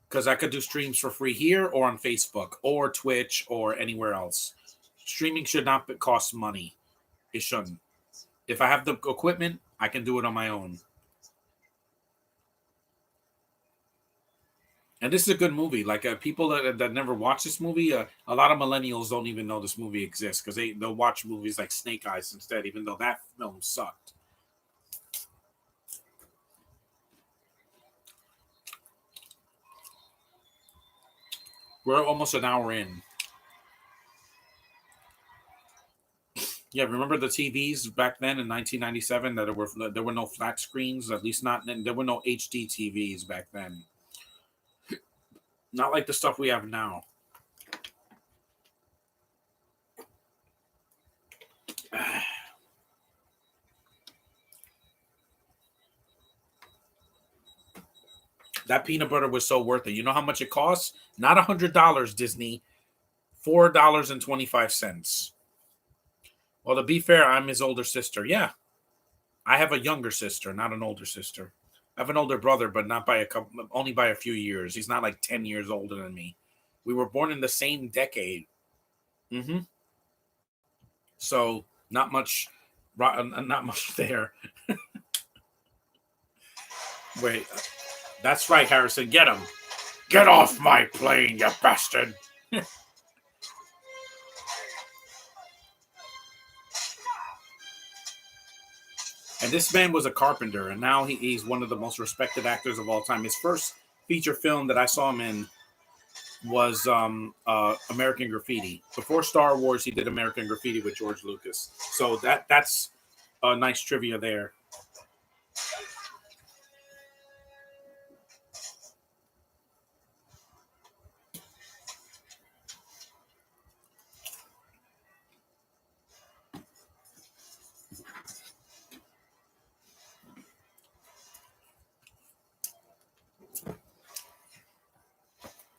because I could do streams for free here or on Facebook or Twitch or anywhere else. Streaming should not cost money. It shouldn't. If I have the equipment, I can do it on my own. And this is a good movie. Like people that never watch this movie, a lot of millennials don't even know this movie exists because they'll watch movies like Snake Eyes instead, even though that film sucked. We're almost an hour in. Yeah, remember the TVs back then in 1997 that there were no flat screens, at least not there were no HD TVs back then. Not like the stuff we have now. That peanut butter was so worth it. You know how much it costs? Not $100, Disney. $4.25. Well, to be fair, I'm his older sister. Yeah, I have a younger sister, not an older sister. I have an older brother, but not by a couple, only by a few years. He's not like 10 years older than me. We were born in the same decade. Hmm. So not much there. Wait, that's right, Harrison. Get him. Get off my plane, you bastard! And this man was a carpenter, and now he's one of the most respected actors of all time. His first feature film that I saw him in was American Graffiti. Before Star Wars, he did American Graffiti with George Lucas. So that's a nice trivia there.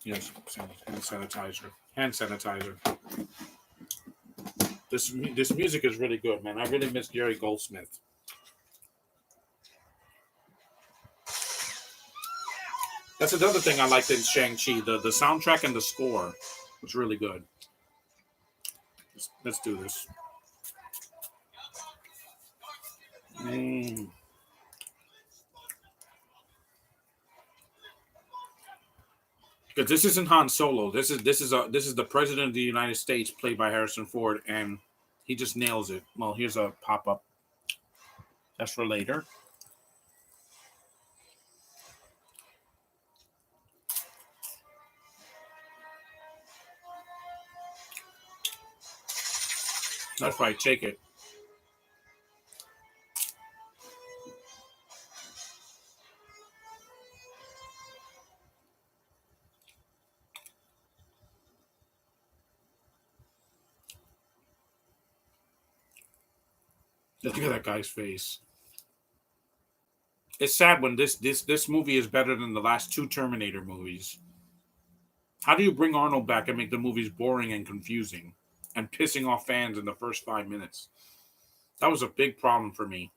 Yes, hand sanitizer. Hand sanitizer. This music is really good, man. I really miss Jerry Goldsmith. That's another thing I liked in Shang-Chi. The soundtrack and the score was really good. Let's do this. Because this isn't Han Solo. This is the President of the United States, played by Harrison Ford, and he just nails it. Well, here's a pop-up. That's for later. That's right. Take it. Look at that guy's face. It's sad when this movie is better than the last two Terminator movies. How do you bring Arnold back and make the movies boring and confusing and pissing off fans in the first 5 minutes? That was a big problem for me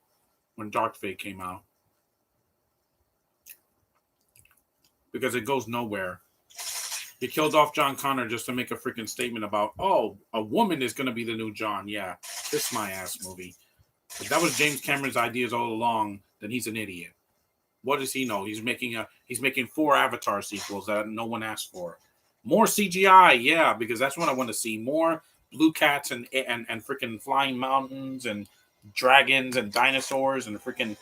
when Dark Fate came out. Because it goes nowhere. He killed off John Connor just to make a freaking statement about, oh, a woman is going to be the new John. Yeah, this my ass movie. If that was James Cameron's ideas all along, then he's an idiot. What does he know? He's making 4 Avatar sequels that no one asked for. More CGI, yeah, because that's what I want to see. More blue cats and freaking flying mountains and dragons and dinosaurs and freaking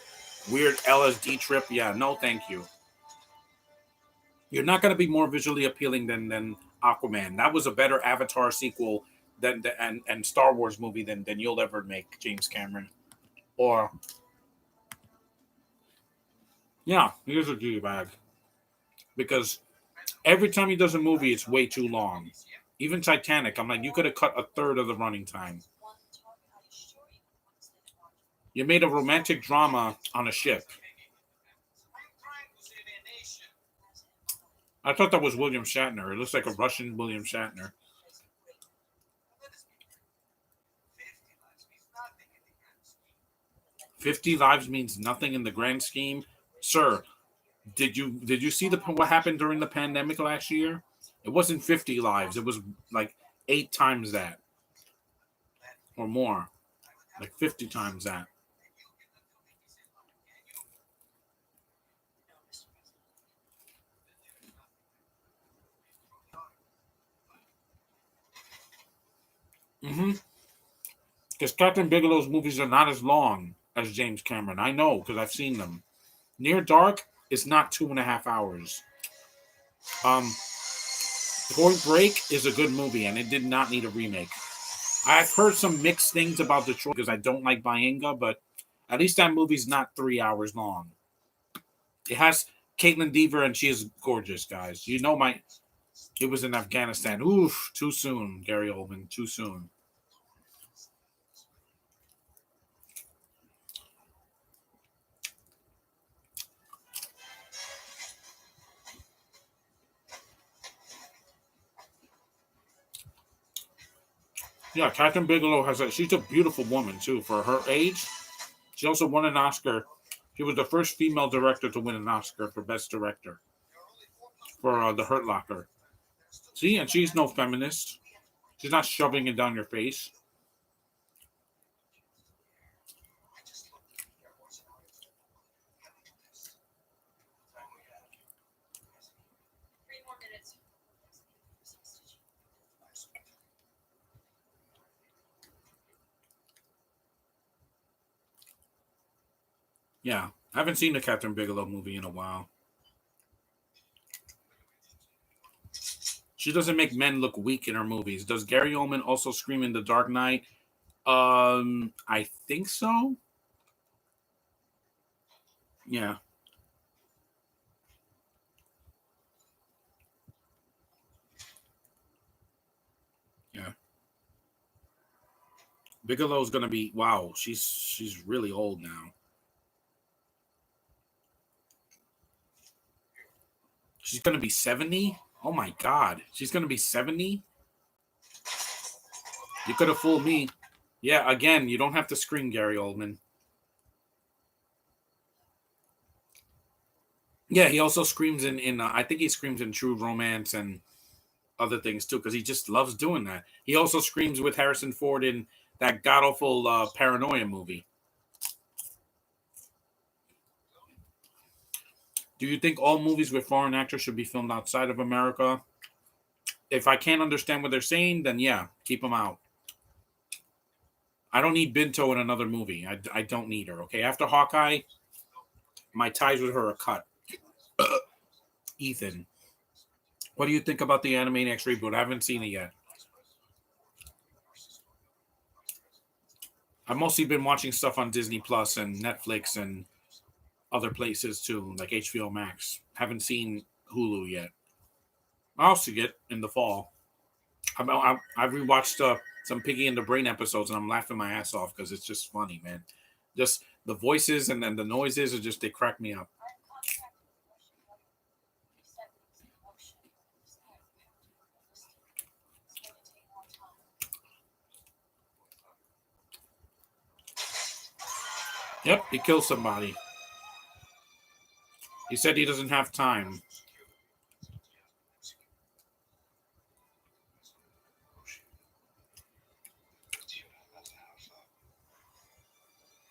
weird LSD trip. Yeah, no, thank you. You're not going to be more visually appealing than Aquaman. That was a better Avatar sequel and Star Wars movie than you'll ever make, James Cameron. Or yeah, here's a G bag. Because every time he does a movie, it's way too long. Even Titanic, I'm like, you could have cut a third of the running time. You made a romantic drama on a ship. I thought that was William Shatner. It looks like a Russian William Shatner. 50 lives means nothing in the grand scheme. Sir, did you see what happened during the pandemic last year? It wasn't 50 lives. It was like 8 times that or more. Like 50 times that. Mm-hmm. Because Captain Bigelow's movies are not as long as James Cameron. I know because I've seen them. Near Dark is not 2.5 hours. Point Break is a good movie and it did not need a remake. I've heard some mixed things about Detroit because I don't like Bayenga, but at least that movie's not 3 hours long. It has Caitlin Dever and she is gorgeous, guys. You know it was in Afghanistan. Oof, too soon, Gary Oldman, too soon. Yeah, Catherine Bigelow she's a beautiful woman too for her age. She also won an Oscar. She was the first female director to win an Oscar for Best Director for The Hurt Locker. See, and she's no feminist. She's not shoving it down your face. Yeah, I haven't seen the Catherine Bigelow movie in a while. She doesn't make men look weak in her movies. Does Gary Oldman also scream in The Dark Knight? I think so. Yeah, yeah. Bigelow's gonna be wow. She's really old now. She's gonna be 70. Oh my god, she's gonna be 70. You could have fooled me. Yeah, again, you don't have to scream, Gary Oldman. Yeah, he also screams in. I think he screams in True Romance and other things too, because he just loves doing that. He also screams with Harrison Ford in that god awful Paranoia movie. Do you think all movies with foreign actors should be filmed outside of America? If I can't understand what they're saying, then yeah, keep them out. I don't need Binto in another movie. I don't need her. Okay, after Hawkeye, my ties with her are cut. Ethan, what do you think about the Animaniacs reboot? I haven't seen it yet. I've mostly been watching stuff on Disney Plus and Netflix and other places too, like HBO Max. Haven't seen Hulu yet. I'll see it in the fall. I've rewatched some Piggy and the Brain episodes, and I'm laughing my ass off because it's just funny, man. Just the voices and then the noises are just they crack me up. Yep, he kills somebody. He said he doesn't have time.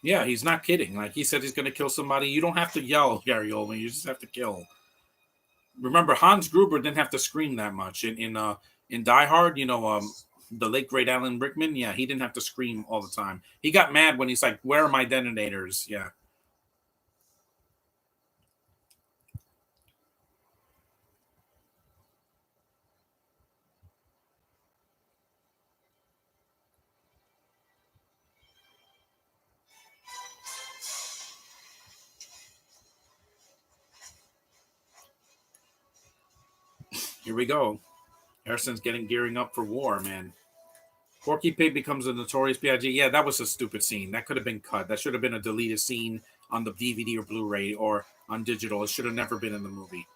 Yeah, he's not kidding. Like he said, he's going to kill somebody. You don't have to yell, Gary Oldman. You just have to kill. Remember, Hans Gruber didn't have to scream that much in Die Hard. The late great Alan Rickman. Yeah, he didn't have to scream all the time. He got mad when he's like, "Where are my detonators?" Yeah, here we go. Harrison's getting gearing up for war, man. Porky Pig becomes a notorious B.I.G. Yeah, that was a stupid scene. That could have been cut. That should have been a deleted scene on the DVD or Blu-ray or on digital. It should have never been in the movie.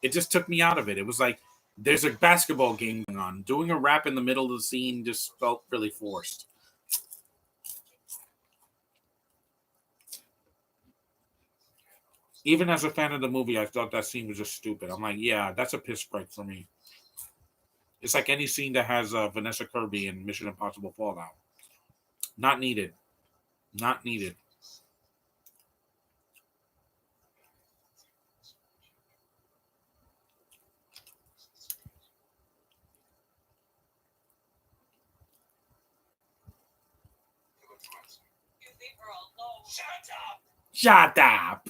It just took me out of it. It was like there's a basketball game going on. Doing a rap in the middle of the scene just felt really forced. Even as a fan of the movie, I thought that scene was just stupid. I'm like, yeah, that's a piss break for me. It's like any scene that has Vanessa Kirby in Mission Impossible Fallout. Not needed. Not needed. Shut up.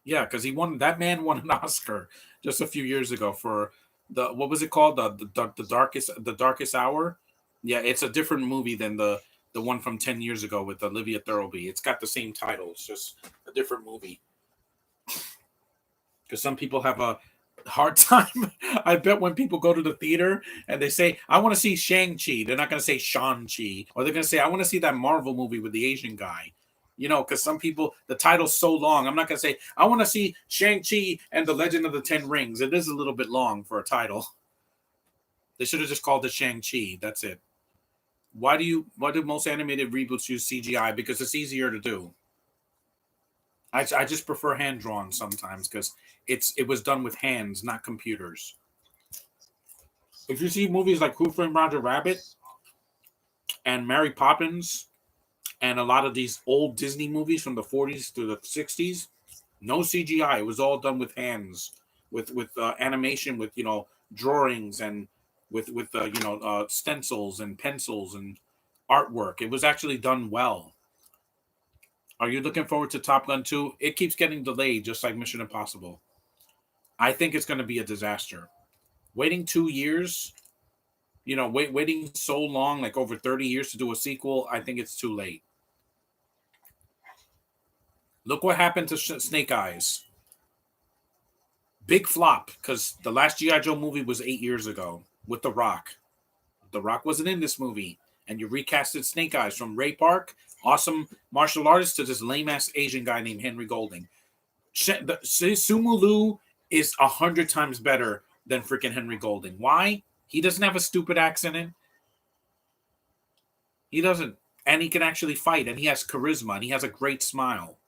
Yeah, because he won. That man won an Oscar just a few years ago for the what was it called? The darkest hour. Yeah, it's a different movie than the one from 10 years ago with Olivia Thirlby. It's got the same title. It's just a different movie. Because some people have a hard time. I bet when people go to the theater and they say, "I want to see Shang Chi," they're not going to say Shang Chi, or they're going to say, "I want to see that Marvel movie with the Asian guy." Because some people the title's so long. I'm not going to say, "I want to see Shang Chi and the Legend of the Ten Rings." It is a little bit long for a title. They should have just called it Shang Chi. That's it. Why do most animated reboots use CGI? Because it's easier to do. I just prefer hand drawn sometimes because it was done with hands, not computers. If you see movies like Who Framed Roger Rabbit and Mary Poppins and a lot of these old Disney movies from the 40s to the 60s, no CGI. It was all done with hands, with animation, with drawings and with stencils and pencils and artwork. It was actually done well. Are you looking forward to Top Gun 2? It keeps getting delayed, just like Mission Impossible. I think it's going to be a disaster. Waiting 2 years, waiting so long, like over 30 years to do a sequel, I think it's too late. Look what happened to Snake Eyes. Big flop, because the last G.I. Joe movie was 8 years ago with The Rock. The Rock wasn't in this movie. And you recasted Snake Eyes from Ray Park, awesome martial artist, to this lame-ass Asian guy named Henry Golding. Simu Liu is 100 times better than freaking Henry Golding. Why? He doesn't have a stupid accent in. He doesn't. And he can actually fight, and he has charisma, and he has a great smile.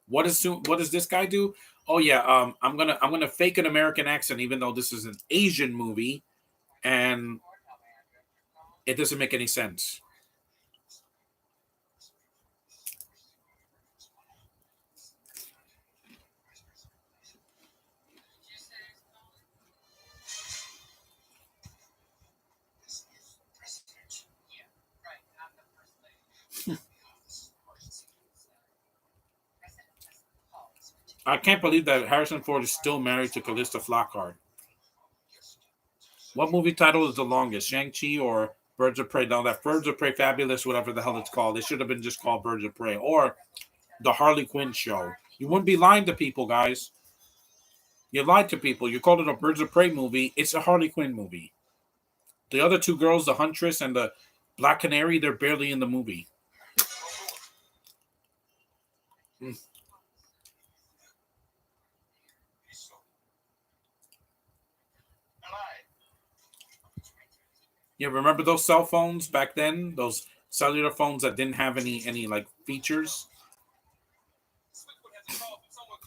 What does this guy do? Oh yeah, I'm gonna fake an American accent, even though this is an Asian movie, and it doesn't make any sense. I can't believe that Harrison Ford is still married to Callista Flockhart. What movie title is the longest? Shang-Chi or Birds of Prey? No, that Birds of Prey Fabulous, whatever the hell it's called. It should have been just called Birds of Prey. Or the Harley Quinn show. You wouldn't be lying to people, guys. You lied to people. You called it a Birds of Prey movie. It's a Harley Quinn movie. The other two girls, the Huntress and the Black Canary, they're barely in the movie. Yeah, remember those cell phones back then? Those cellular phones that didn't have any like features?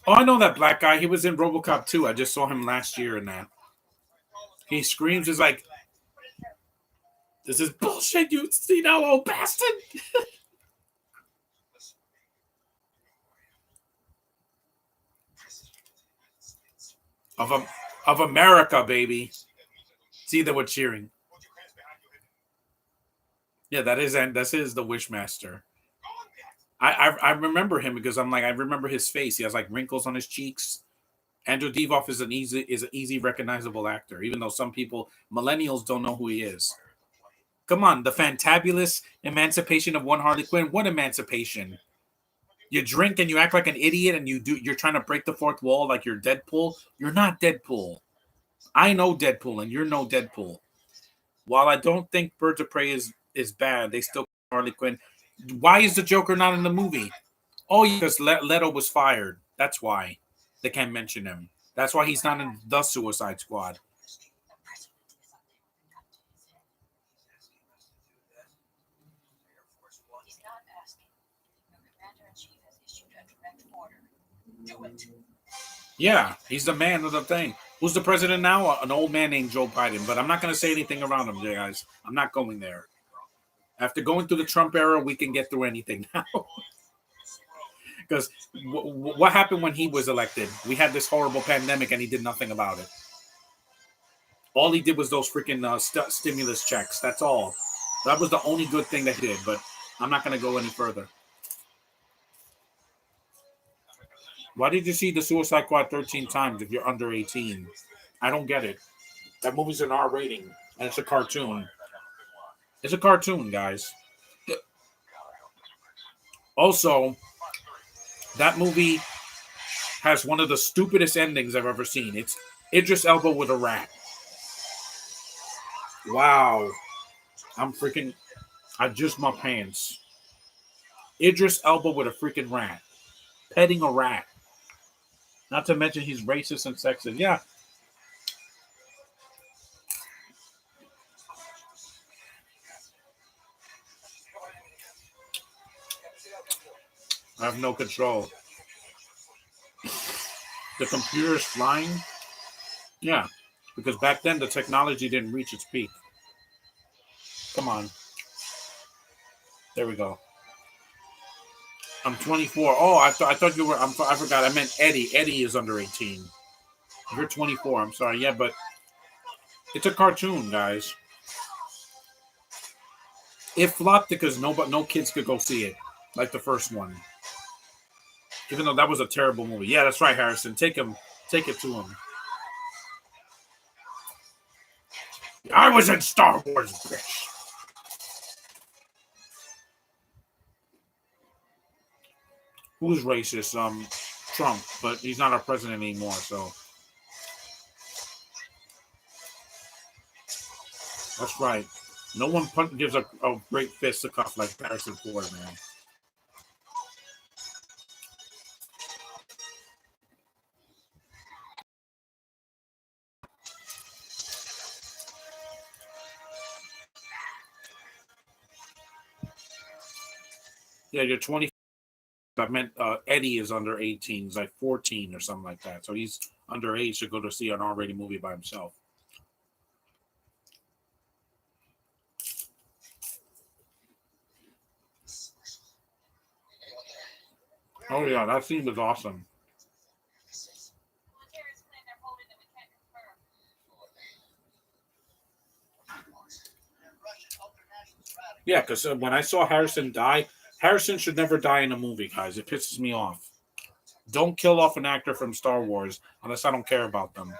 Oh, I know that black guy. He was in RoboCop 2. I just saw him last year in that. He screams, is like, "This is bullshit, you senile old bastard!" of America, baby. See that we're cheering. Yeah, that is the Wishmaster. I remember him because I'm like I remember his face. He has like wrinkles on his cheeks. Andrew Divoff is an easy recognizable actor, even though some people millennials don't know who he is. Come on, the fantabulous emancipation of one Harley Quinn. What emancipation? You drink and you act like an idiot, and you're trying to break the fourth wall like you're Deadpool. You're not Deadpool. I know Deadpool, and you're no Deadpool. While I don't think Birds of Prey is bad, they still Harley Quinn. Why is the Joker not in the movie? Oh, because Leto was fired. That's why they can't mention him. That's why he's not in the Suicide Squad. Yeah, he's the man of the thing. Who's the president now? An old man named Joe Biden. But I'm not going to say anything around him, guys. I'm not going there. After going through the Trump era, we can get through anything now. Because what happened when he was elected? We had this horrible pandemic, and he did nothing about it. All he did was those freaking stimulus checks. That's all. That was the only good thing that he did. But I'm not going to go any further. Why did you see the Suicide Squad 13 times if you're under 18? I don't get it. That movie's an R rating, and it's a cartoon. It's a cartoon, guys. Also, that movie has one of the stupidest endings I've ever seen. It's Idris Elba with a rat. Wow. I just my pants. Idris Elba with a freaking rat. Petting a rat. Not to mention he's racist and sexist. Yeah. I have no control. The computer's flying? Yeah. Because back then the technology didn't reach its peak. Come on. There we go. I'm 24. Oh, I thought you were. I forgot. I meant Eddie. Eddie is under 18. You're 24. I'm sorry. Yeah, but it's a cartoon, guys. It flopped because no kids could go see it, like the first one. Even though that was a terrible movie. Yeah, that's right, Harrison. Take it to him. I was in Star Wars, bitch. Who's racist? Trump, but he's not our president anymore, so that's right. No one gives a great fist to cuff like Harrison Ford, man. Yeah, you're 20. I meant Eddie is under 18. He's like 14 or something like that. So he's underage to go to see an R-rated movie by himself. Oh yeah, that scene was awesome. Yeah, because when I saw Harrison die, Harrison should never die in a movie, guys. It pisses me off. Don't kill off an actor from Star Wars unless I don't care about them.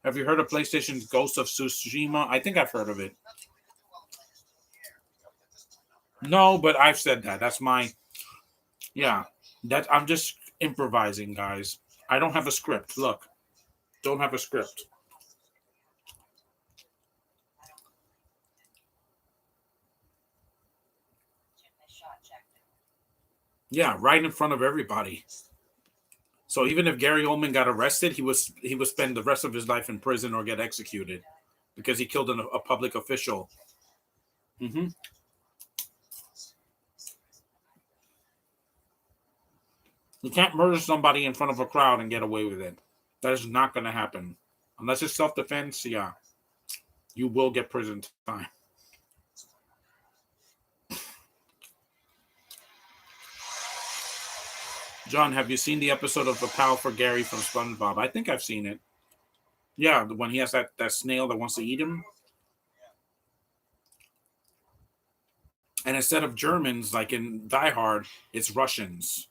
Have you heard of PlayStation's Ghost of Tsushima? I think I've heard of it. No, but I've said that. That's my yeah. That I'm just improvising, guys. I don't have a script. Look, don't have a script. Yeah, right in front of everybody. So even if Gary Oldman got arrested, he would spend the rest of his life in prison or get executed because he killed a public official. Mm-hmm. You can't murder somebody in front of a crowd and get away with it. That is not going to happen. Unless it's self-defense, yeah. You will get prison time. John, have you seen the episode of A Pal for Gary from SpongeBob? I think I've seen it. Yeah, when he has that snail that wants to eat him. And instead of Germans, like in Die Hard, it's Russians.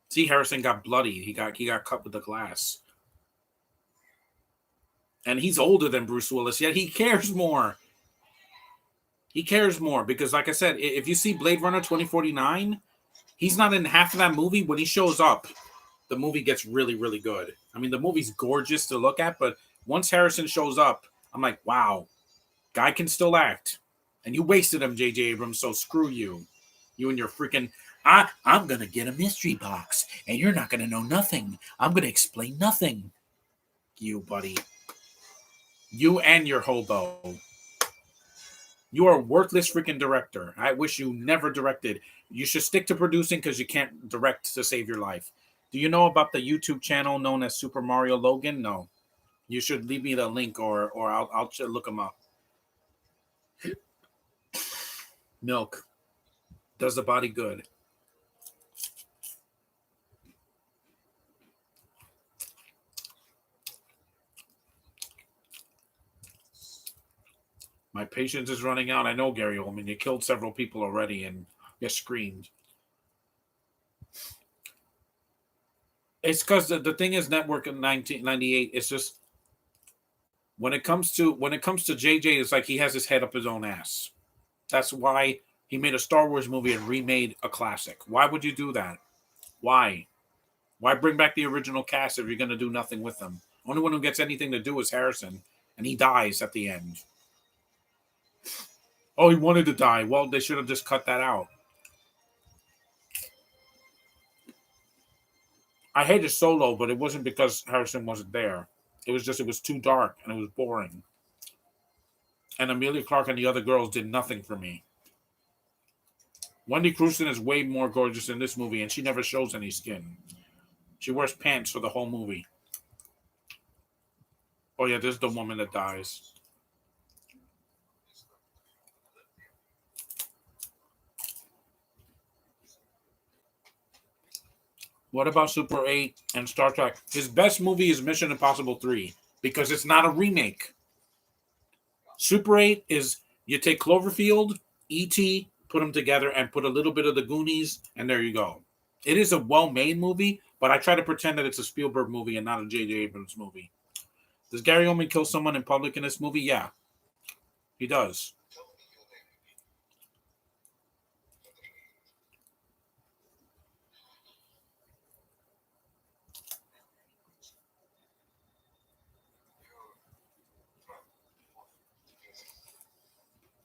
See, Harrison got bloody. He got cut with the glass. And he's older than Bruce Willis, yet he cares more. He cares more because, like I said, if you see Blade Runner 2049, he's not in half of that movie. When he shows up, the movie gets really, really good. I mean, the movie's gorgeous to look at, but once Harrison shows up, I'm like, wow, guy can still act. And you wasted him, J.J. Abrams, so screw you. You and your freaking, I'm going to get a mystery box, and you're not going to know nothing. I'm going to explain nothing. You, buddy. You and your hobo. You are a worthless freaking director. I wish you never directed. You should stick to producing because you can't direct to save your life. Do you know about the YouTube channel known as Super Mario Logan? No. You should leave me the link or I'll look him up. Milk does the body good. My patience is running out. I know, Gary Oldman. You killed several people already and you screamed. It's because the thing is, Network in 1998. It's just when it comes to JJ, it's like he has his head up his own ass. That's why he made a Star Wars movie and remade a classic. Why would you do that? Why? Why bring back the original cast if you're going to do nothing with them? Only one who gets anything to do is Harrison, and he dies at the end. Oh, he wanted to die. Well, they should have just cut that out. I hated Solo, but it wasn't because Harrison wasn't there. It was just it was too dark and it was boring. And Emilia Clarke and the other girls did nothing for me. Wendy Crewson is way more gorgeous in this movie, and she never shows any skin. She wears pants for the whole movie. Oh yeah, this is the woman that dies. What about Super 8 and Star Trek? His best movie is Mission Impossible 3 because it's not a remake. Super 8 is you take Cloverfield, E.T., put them together and put a little bit of the Goonies, and there you go. It is a well-made movie, but I try to pretend that it's a Spielberg movie and not a J.J. Abrams movie. Does Gary Oldman kill someone in public in this movie? Yeah, he does.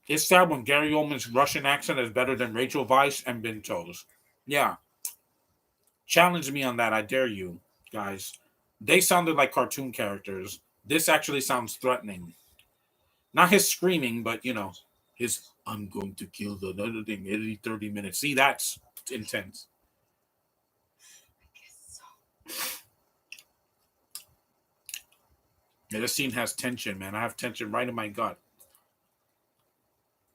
It's sad when Gary Oldman's Russian accent is better than Rachel Weisz and Binto's. Yeah, challenge me on that. I dare you, guys. They sounded like cartoon characters. This actually sounds threatening. Not his screaming, but his "I'm going to kill the other thing every 30 minutes." See, that's intense. Yeah, this scene has tension, man. I have tension right in my gut.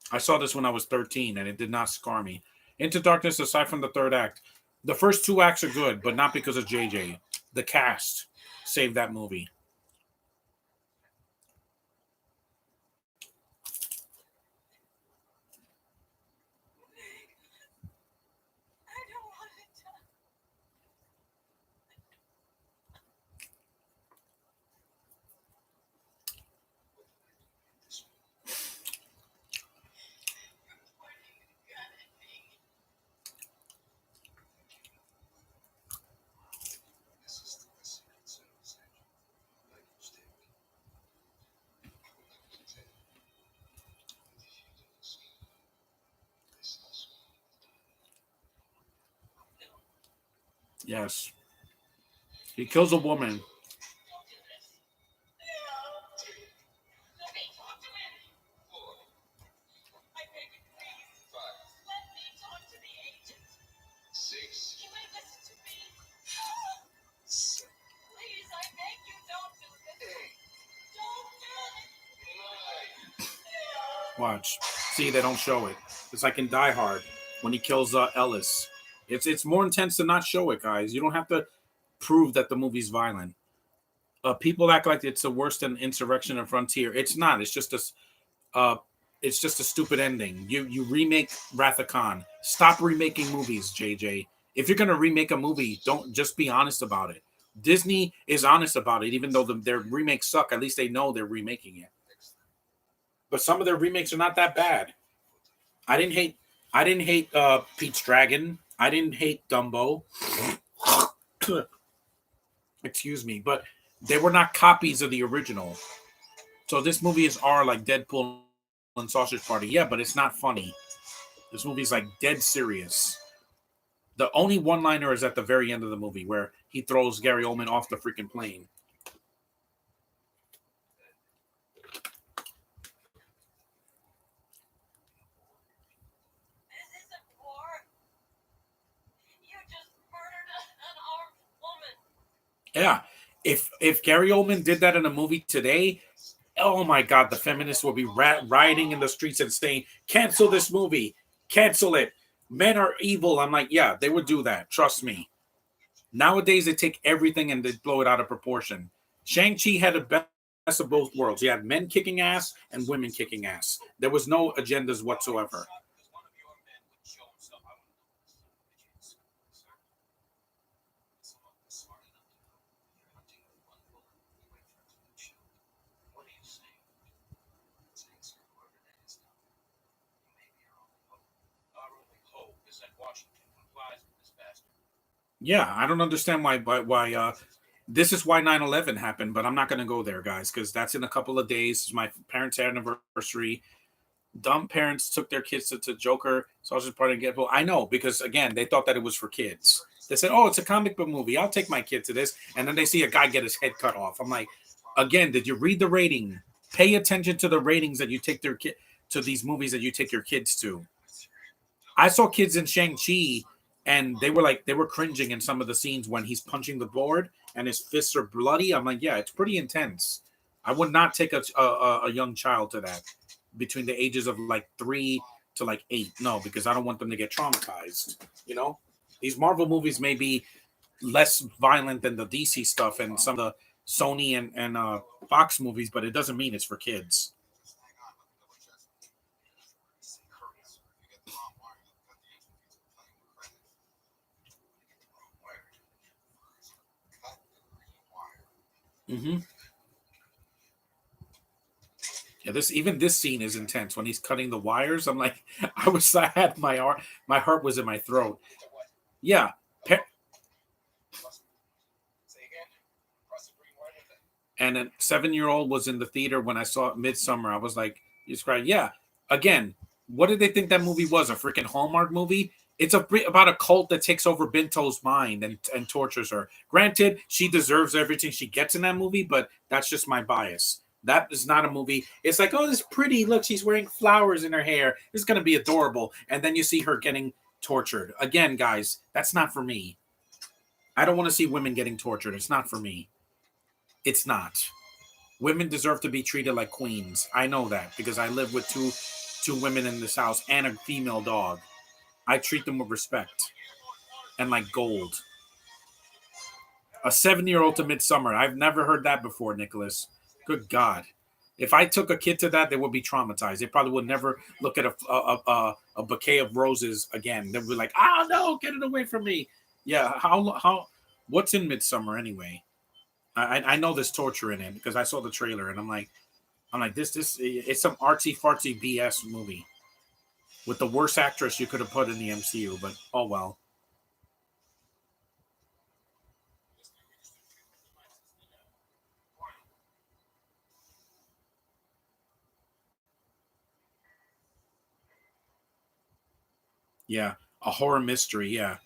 I saw this when I was 13, and it did not scar me. Into Darkness, aside from the third act, the first two acts are good, but not because of JJ. The cast saved that movie. Yes. He kills a woman. Watch. See, they don't show it. It's like in Die Hard when he kills Ellis. It's more intense to not show it, guys. You don't have to prove that the movie's violent. People act like it's the worst in Insurrection and Frontier. It's not. Uh, it's just a stupid ending. You remake Wrath of Khan. Stop remaking movies, JJ. If you're gonna remake a movie, don't just be honest about it. Disney is honest about it, even though their remakes suck. At least they know they're remaking it. But some of their remakes are not that bad. I didn't hate. I didn't hate Pete's Dragon. I didn't hate Dumbo. Excuse me, but they were not copies of the original. So this movie is R like Deadpool and Sausage Party. Yeah, but it's not funny. This movie is like dead serious. The only one liner is at the very end of the movie where he throws Gary Oldman off the freaking plane. Yeah. If Gary Oldman did that in a movie today, oh my god, the feminists will be rioting in the streets and saying, "Cancel this movie, cancel it. Men are evil." I'm like, yeah, they would do that. Trust me. Nowadays, they take everything and they blow it out of proportion. Shang-Chi had the best of both worlds. You had men kicking ass and women kicking ass. There was no agendas whatsoever. Yeah, I don't understand why this is why 9/11 happened, but I'm not going to go there, guys, because that's in a couple of days. It's my parents' anniversary. Dumb parents took their kids to Joker, Sausage Party, and Get Pulled. I know because again, they thought that it was for kids. They said, "Oh, it's a comic book movie. I'll take my kid to this," and then they see a guy get his head cut off. I'm like, again, did you read the rating? Pay attention to the ratings that you take their kid to these movies that you take your kids to. I saw kids in Shang-Chi and they were cringing in some of the scenes when he's punching the board and his fists are bloody. I'm like, yeah, it's pretty intense. I would not take a young child to that between the ages of like 3 to like 8. No, because I don't want them to get traumatized. You know, these Marvel movies may be less violent than the DC stuff and some of the Sony and Fox movies, but it doesn't mean it's for kids. Hmm. Yeah, this scene is intense when he's cutting the wires. I'm like, I had my heart was in my throat. Yeah, pe- and a 7-year-old was in the theater when I saw Midsummer. I was like, "You crying?" Yeah. Again, what did they think that movie was? A freaking Hallmark movie? It's about a cult that takes over Binto's mind and tortures her. Granted, she deserves everything she gets in that movie, but that's just my bias. That is not a movie. It's like, oh, this pretty. Look, she's wearing flowers in her hair. It's gonna be adorable. And then you see her getting tortured. Again, guys, that's not for me. I don't want to see women getting tortured. It's not for me. It's not. Women deserve to be treated like queens. I know that because I live with two women in this house and a female dog. I treat them with respect and like gold. A 7-year-old to Midsummer. I've never heard that before, Nicholas. Good God. If I took a kid to that, they would be traumatized. They probably would never look at a bouquet of roses again. They'd be like, "Oh no, get it away from me!" Yeah, how what's in Midsummer anyway? I know there's torture in it because I saw the trailer and I'm like this it's some artsy fartsy BS movie with the worst actress you could have put in the MCU, but oh well. Yeah, a horror mystery. Yeah,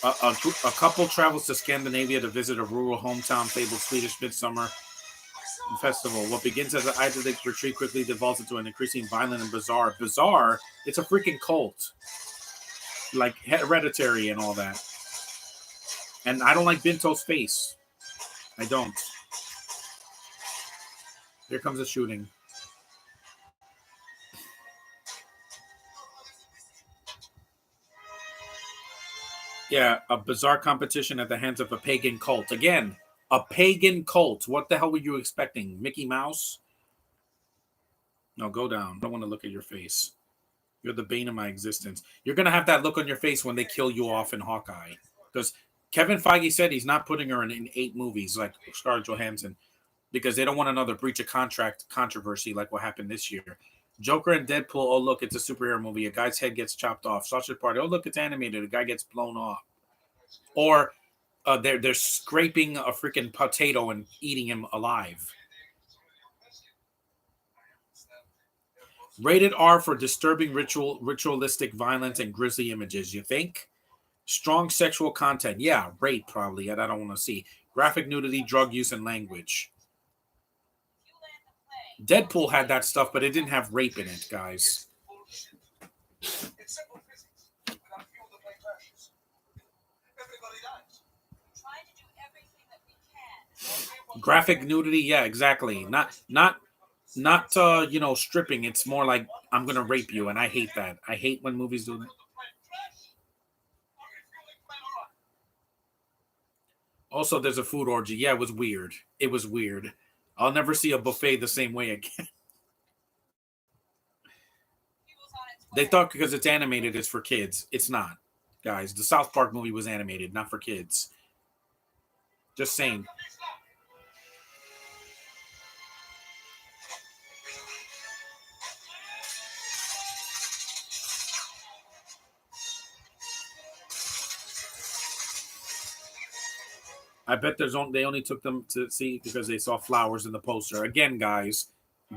a couple travels to Scandinavia to visit a rural hometown fabled Swedish midsummer festival. What begins as an idyllic retreat quickly devolves into an increasing violent and bizarre. It's a freaking cult, like Hereditary and all that. And I don't like Binto's face. I don't. Here comes a shooting. Yeah, a bizarre competition at the hands of a pagan cult. Again, a pagan cult. What the hell were you expecting? Mickey Mouse? No, go down. I don't want to look at your face. You're the bane of my existence. You're gonna have that look on your face when they kill you off in Hawkeye. Because Kevin Feige said he's not putting her in 8 movies like Scarlett Johansson because they don't want another breach of contract controversy like what happened this year. Joker and Deadpool. Oh look, it's a superhero movie. A guy's head gets chopped off. Sausage Party. Oh look, it's animated. A guy gets blown off. Or they're scraping a freaking potato and eating him alive. Rated R for disturbing ritualistic violence and grisly images. You think? Strong sexual content. Yeah, rape probably. I don't want to see graphic nudity, drug use, and language. Deadpool had that stuff, but it didn't have rape in it, guys. Graphic nudity. Yeah, exactly. Not stripping. It's more like I'm gonna rape you, and I hate that. I hate when movies do that. Also, there's a food orgy. Yeah, it was weird. It was weird. I'll never see a buffet the same way again. They thought because it's animated, it's for kids. It's not, guys. The South Park movie was animated, not for kids. Just saying. I bet they only took them to see because they saw flowers in the poster. Again, guys,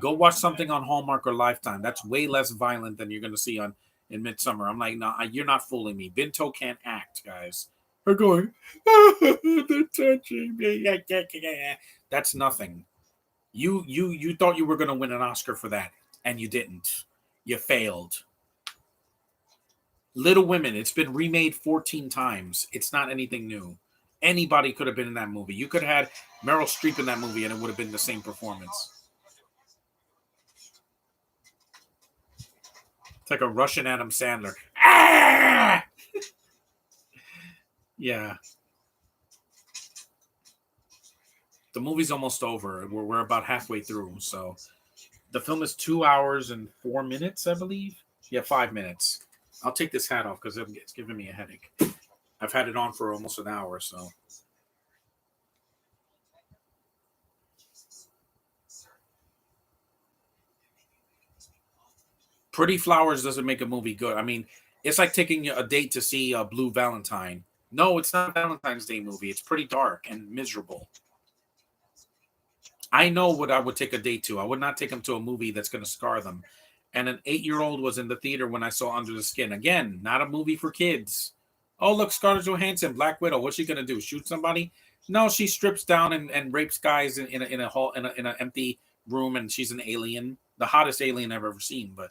go watch something on Hallmark or Lifetime. That's way less violent than you're going to see on in Midsummer. I'm like, no, you're not fooling me. Binto can't act, guys. They're going, they're touching me. That's nothing. You thought you were going to win an Oscar for that, and you didn't. You failed. Little Women. It's been remade 14 times. It's not anything new. Anybody could have been in that movie. You could have had Meryl Streep in that movie, and it would have been the same performance. It's like a Russian Adam Sandler. Ah! Yeah. The movie's almost over. We're about halfway through. So the film is 2 hours and 4 minutes, I believe. Yeah, 5 minutes. I'll take this hat off because it's giving me a headache. I've had it on for almost an hour. So Pretty Flowers doesn't make a movie good. I mean, it's like taking a date to see Blue Valentine. No, it's not a Valentine's Day movie. It's pretty dark and miserable. I know what I would take a date to. I would not take them to a movie that's going to scar them. And an 8-year-old was in the theater when I saw Under the Skin. Again, not a movie for kids. Oh, look, Scarlett Johansson, Black Widow. What's she going to do? Shoot somebody? No, she strips down and rapes guys in a hall in an empty room, and she's an alien, the hottest alien I've ever seen. But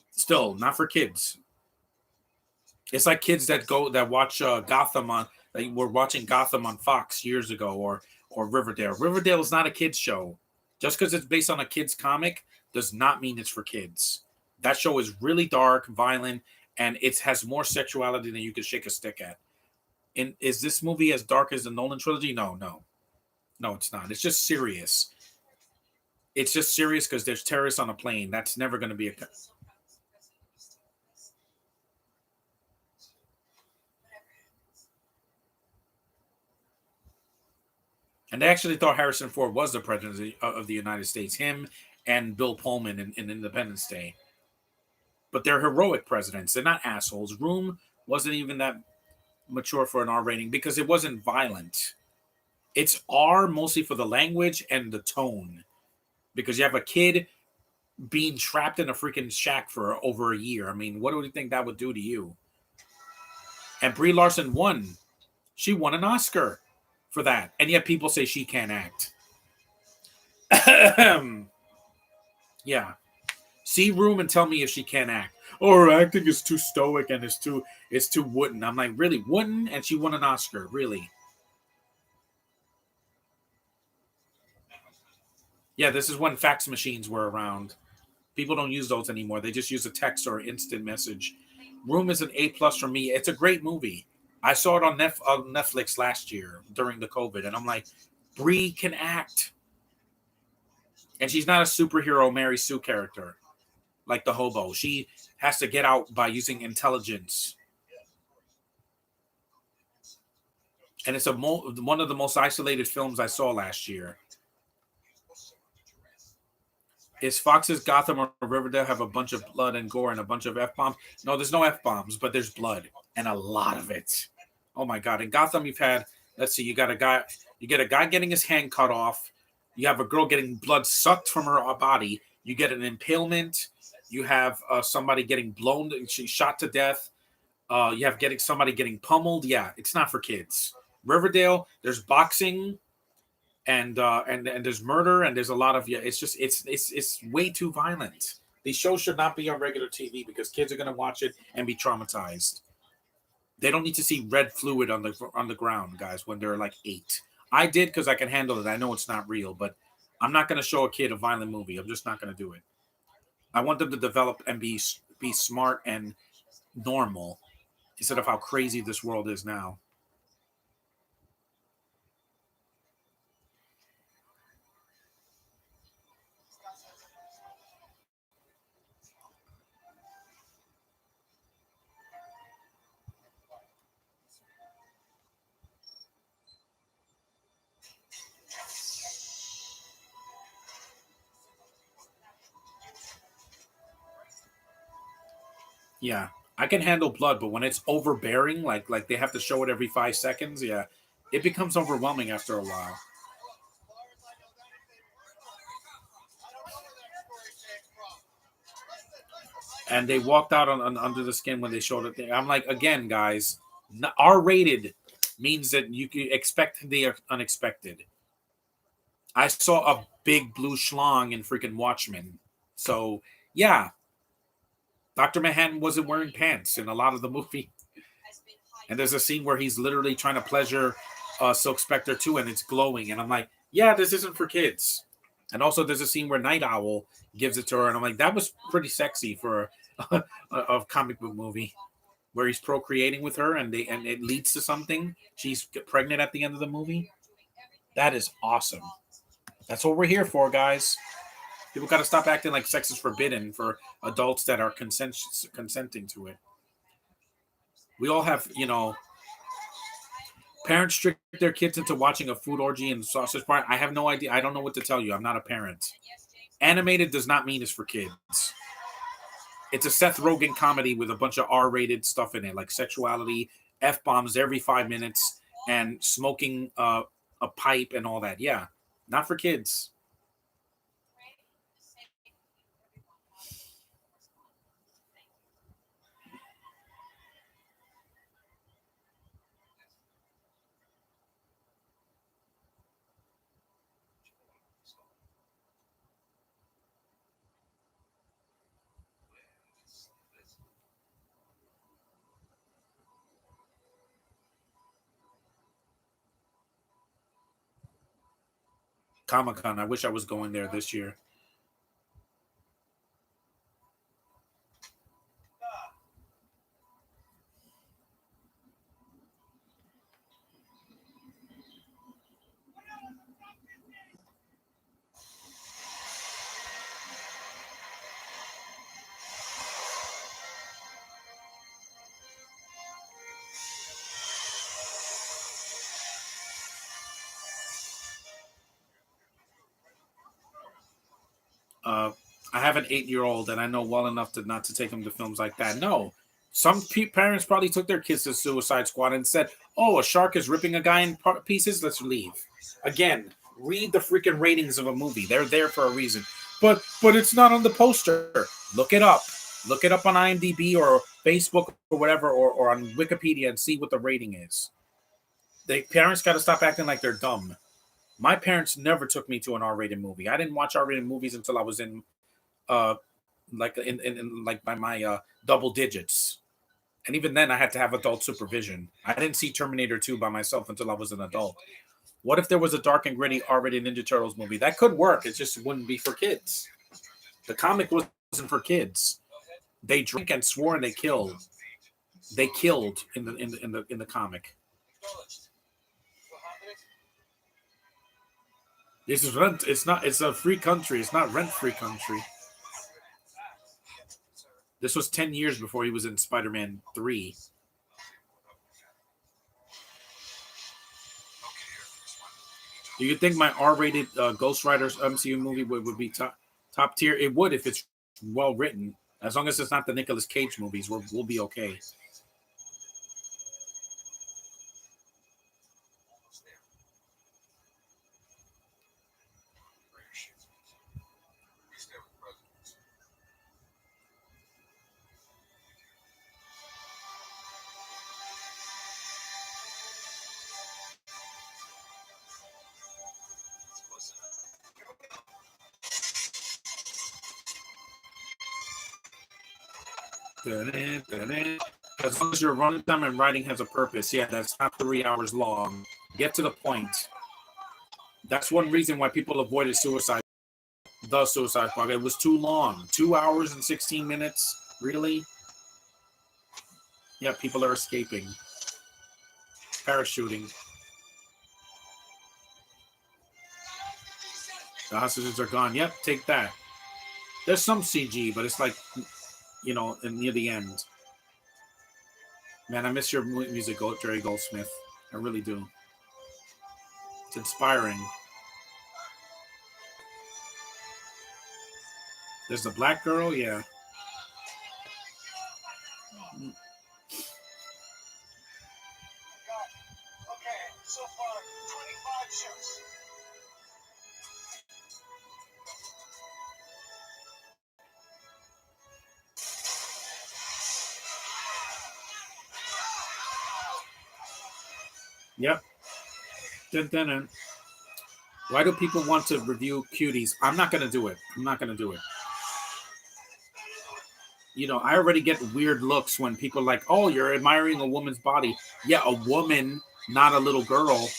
still, not for kids. It's like kids that watch Gotham on. They were watching Gotham on Fox years ago, or Riverdale. Riverdale is not a kids show. Just because it's based on a kids comic does not mean it's for kids. That show is really dark, violent, and it has more sexuality than you can shake a stick at. And is this movie as dark as the Nolan trilogy? No, it's not. It's just serious. It's just serious because there's terrorists on a plane. That's never going to be a. And they actually thought Harrison Ford was the president of the United States. Him and Bill Pullman in Independence Day. But they're heroic presidents. They're not assholes. Room wasn't even that mature for an R rating because it wasn't violent. It's R mostly for the language and the tone. Because you have a kid being trapped in a freaking shack for over a year. I mean, what do you think that would do to you? And Brie Larson won. She won an Oscar for that. And yet people say she can't act. Yeah. See Room and tell me if she can't act. Oh, her acting is too stoic and it's too wooden. I'm like, really? Wooden? And she won an Oscar. Really? Yeah, this is when fax machines were around. People don't use those anymore. They just use a text or instant message. Room is an A+ for me. It's a great movie. I saw it on Netflix last year during the COVID, and I'm like, Brie can act. And she's not a superhero Mary Sue character like the hobo. She has to get out by using intelligence. And it's one of the most isolated films I saw last year. Is Fox's Gotham or Riverdale have a bunch of blood and gore and a bunch of F-bombs? No, there's no F-bombs, but there's blood and a lot of it. Oh my God. In Gotham, you've had, let's see, you get a guy getting his hand cut off. You have a girl getting blood sucked from her body. You get an impalement. You have somebody getting blown, she's shot to death. You have somebody getting pummeled. Yeah, it's not for kids. Riverdale, there's boxing. And there's murder and there's a lot of it's way too violent. These shows should not be on regular TV because kids are going to watch it and be traumatized. They don't need to see red fluid on the ground, guys, when they're like 8. I did because I can handle it. I know it's not real, but I'm not going to show a kid a violent movie. I'm just not going to do it. I want them to develop and be smart and normal instead of how crazy this world is now. Yeah, I can handle blood, but when it's overbearing, like they have to show it every 5 seconds, yeah, it becomes overwhelming after a while. And they walked out on Under the Skin when they showed it. I'm like, again, guys, R-rated means that you can expect the unexpected. I saw a big blue schlong in freaking Watchmen, so yeah, Dr. Manhattan wasn't wearing pants in a lot of the movie. And there's a scene where he's literally trying to pleasure Silk Spectre too, and it's glowing. And I'm like, yeah, this isn't for kids. And also, there's a scene where Night Owl gives it to her, and I'm like, that was pretty sexy for a comic book movie where he's procreating with her, and it leads to something. She's pregnant at the end of the movie. That is awesome. That's what we're here for, guys. People got to stop acting like sex is forbidden for adults that are consenting to it. We all have, parents trick their kids into watching a food orgy and sausage party. I have no idea. I don't know what to tell you. I'm not a parent. Animated does not mean it's for kids. It's a Seth Rogen comedy with a bunch of R-rated stuff in it, like sexuality, f bombs every 5 minutes, and smoking a pipe and all that. Yeah, not for kids. Comic Con. I wish I was going there this year. uh, I have an 8-year-old, and I know well enough to not to take him to films like that. No, some parents probably took their kids to Suicide Squad and said, "Oh, a shark is ripping a guy in pieces. Let's leave." Again, read the freaking ratings of a movie. They're there for a reason. But it's not on the poster. Look it up. Look it up on IMDb or Facebook or whatever, or on Wikipedia and see what the rating is. The parents got to stop acting like they're dumb. My parents never took me to an R-rated movie. I didn't watch R-rated movies until I was in uh like in like by my double digits. And even then I had to have adult supervision. I didn't see Terminator 2 by myself until I was an adult. What if there was a dark and gritty R-rated Ninja Turtles movie? That could work. It just wouldn't be for kids. The comic wasn't for kids. They drink and swore and they killed. They killed in the comic. This is rent. It's not. It's a free country. It's not rent-free country. This was 10 years before he was in Spider-Man 3. Do you think my R-rated Ghost Riders MCU movie would be top tier? It would if it's well written. As long as it's not the Nicolas Cage movies, we'll be okay. As long as your runtime and writing has a purpose, yeah, that's not 3 hours long. Get to the point. That's one reason why people avoided the Suicide Squad. It was too long. 2 hours and 16 minutes. Really? Yeah, people are escaping. Parachuting. The hostages are gone. Yep, take that. There's some CG, but it's like, near the end. Man, I miss your music, Jerry Goldsmith. I really do. It's inspiring. There's the black girl, yeah. Yep. Dun, dun, dun. Why do people want to review cuties? I'm not going to do it. I'm not going to do it. I already get weird looks when people are like, "Oh, you're admiring a woman's body." Yeah, a woman, not a little girl.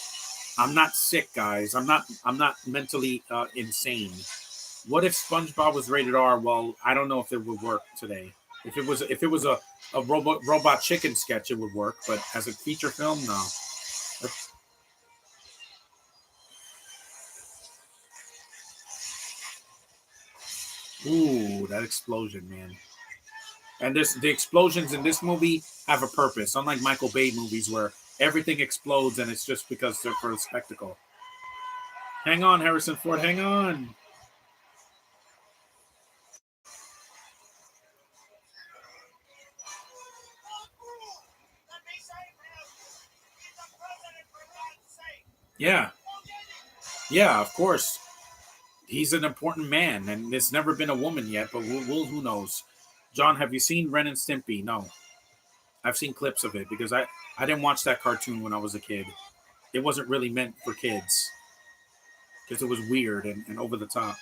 I'm not sick, guys. I'm not mentally insane. What if SpongeBob was rated R? Well, I don't know if it would work today. If it was a robot chicken sketch, it would work. But as a feature film, no. Ooh, that explosion, man. And the explosions in this movie have a purpose, unlike Michael Bay movies where everything explodes and it's just because they're for a spectacle. Hang on, Harrison Ford, hang on. Yeah, yeah, of course. He's an important man, and there's never been a woman yet, but who knows? John, have you seen Ren and Stimpy? No, I've seen clips of it because I didn't watch that cartoon when I was a kid. It wasn't really meant for kids because it was weird and over the top.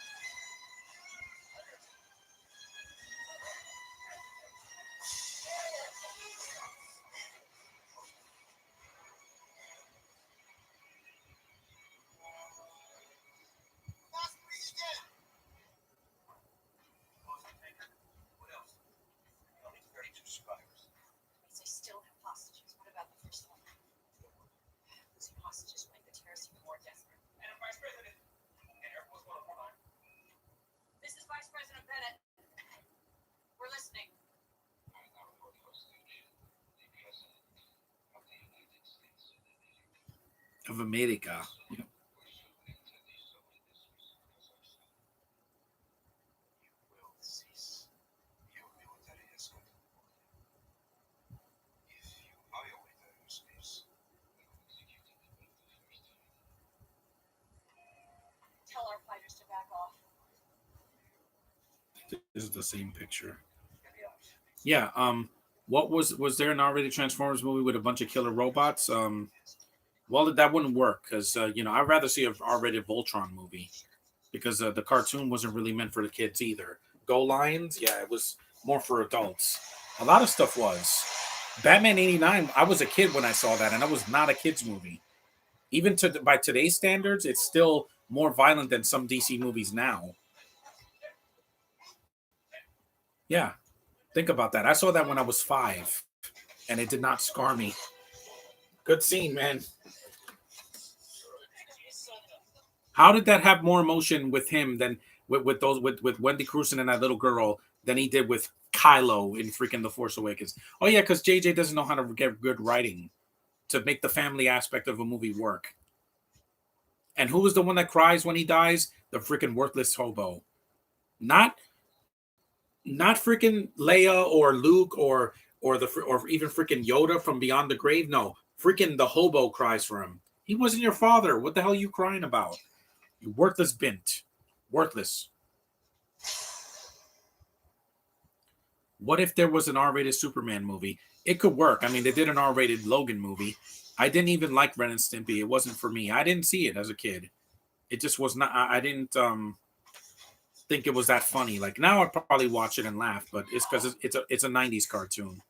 Of America. Yeah. This is the same picture. Yeah. What was there an R-rated Transformers movie with a bunch of killer robots? Well, that wouldn't work because I'd rather see a R-rated Voltron movie because the cartoon wasn't really meant for the kids either. Go Lions, yeah, it was more for adults. A lot of stuff was. Batman '89. I was a kid when I saw that, and that was not a kids movie. Even by today's standards, it's still more violent than some DC movies now. Yeah, think about that. I saw that when I was 5, and it did not scar me. Good scene, man. How did that have more emotion with him than with Wendy Crewson and that little girl than he did with Kylo in freaking The Force Awakens? Oh yeah, because JJ doesn't know how to get good writing to make the family aspect of a movie work. And who was the one that cries when he dies? The freaking worthless hobo. Not not freaking Leia or Luke or even freaking Yoda from Beyond the Grave. No, freaking the hobo cries for him. He wasn't your father. What the hell are you crying about? You worthless bint. Worthless. What if there was an R-rated Superman movie? It could work. I mean, they did an R-rated Logan movie. I didn't even like Ren and Stimpy. It wasn't for me. I didn't see it as a kid. It just was not. I didn't think it was that funny. Like now, I'd probably watch it and laugh, but it's because it's a '90s cartoon.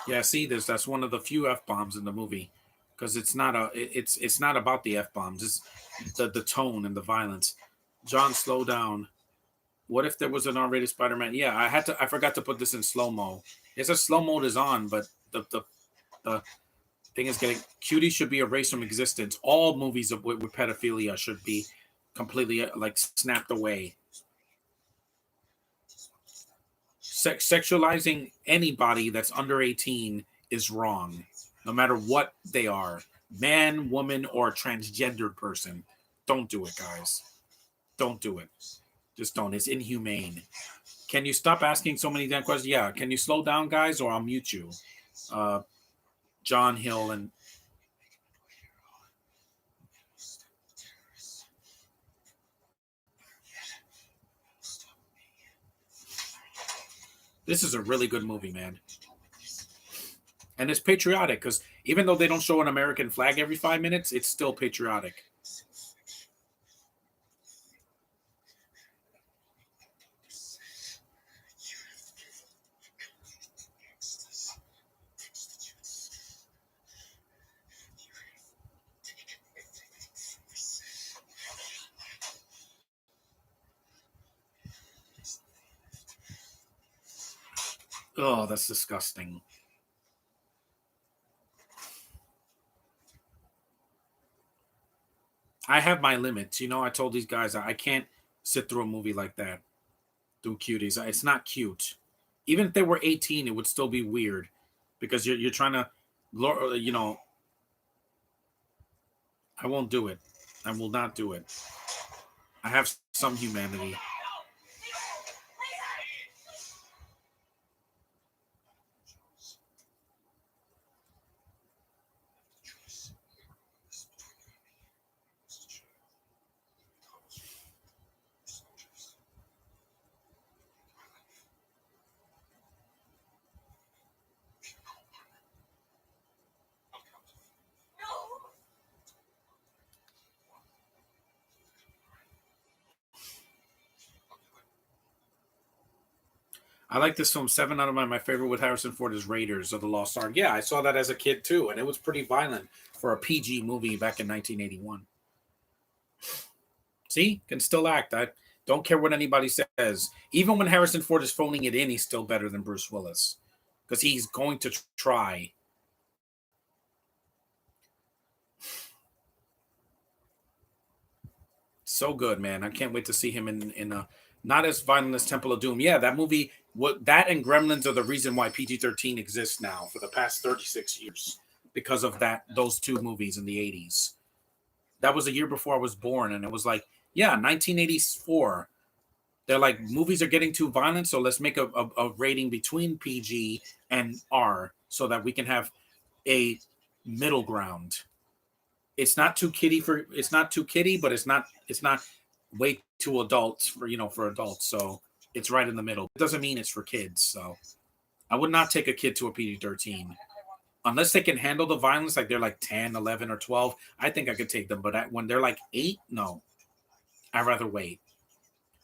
Yeah, see, that's one of the few f bombs in the movie because it's not about the f bombs. It's the tone and the violence. John, slow down. What if there was an R-rated Spider-Man? Yeah, I forgot to put this in slow mo. It says slow mode is on, but the thing is getting cutie should be erased from existence. All movies with pedophilia should be completely like snapped away. Sexualizing anybody that's under 18 is wrong, no matter what they are, man, woman, or transgendered person. Don't do it, guys. Don't do it. Just don't. It's inhumane. Can you stop asking so many damn questions? Yeah. Can you slow down, guys, or I'll mute you? Uh, John Hill and this is a really good movie, man. And it's patriotic because even though they don't show an American flag every 5 minutes, it's still patriotic. Oh, that's disgusting. I have my limits. I told these guys I can't sit through a movie like that. Through cuties. It's not cute. Even if they were 18, it would still be weird because you're trying to, I won't do it. I will not do it. I have some humanity. I like this film. 7 out of my favorite with Harrison Ford is Raiders of the Lost Ark. Yeah, I saw that as a kid too, and it was pretty violent for a PG movie back in 1981. See, can still act. I don't care what anybody says. Even when Harrison Ford is phoning it in, he's still better than Bruce Willis because he's going to try. So good, man. I can't wait to see him in a not as violent as Temple of Doom. Yeah, that movie. What that and Gremlins are the reason why PG-13 exists now for the past 36 years because of those two movies in the 80s. That was a year before I was born, and it was like, yeah, 1984. They're like movies are getting too violent, so let's make a rating between PG and R so that we can have a middle ground. It's not too kiddie, but it's not way too adult for adults. So it's right in the middle. It doesn't mean it's for kids. So I would not take a kid to a PG-13 unless they can handle the violence. Like they're like 10, 11, or 12. I think I could take them, but when they're like 8, no, I'd rather wait.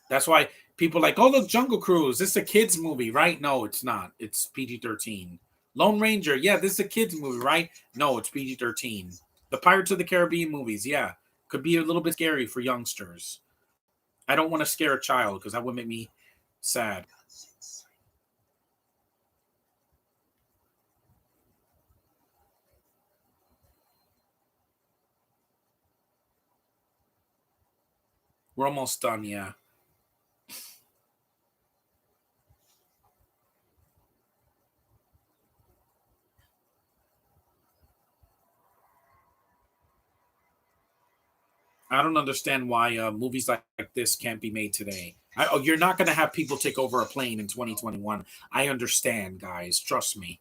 That's why people like, oh, look, Jungle Cruise. This is a kids movie, right? No, it's not. It's PG-13. Lone Ranger. Yeah, this is a kids movie, right? No, it's PG-13. The Pirates of the Caribbean movies. Yeah, could be a little bit scary for youngsters. I don't want to scare a child because that would make me sad. We're almost done. Yeah. I don't understand why movies like this can't be made today. You're not going to have people take over a plane in 2021. I understand, guys. Trust me.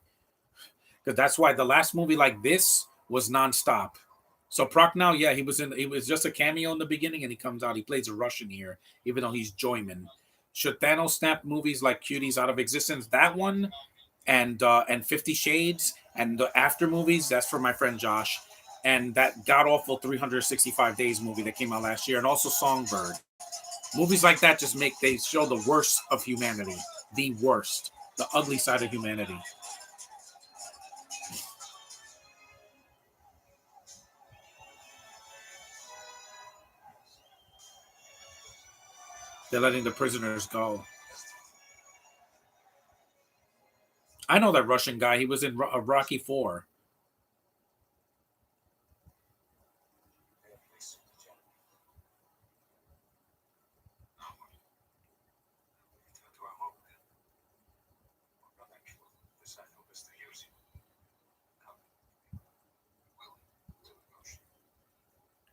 Because that's why the last movie like this was nonstop. So Prochnow, yeah, he was just a cameo in the beginning, and he comes out. He plays a Russian here, even though he's Joyman. Should Thanos snap movies like Cuties out of existence? That one and 50 Shades and the after movies, that's for my friend Josh. And that god awful 365 Days movie that came out last year, and also Songbird. Movies like that just they show the worst of humanity, the worst, the ugly side of humanity. They're letting the prisoners go. I know that Russian guy. He was in Rocky Four.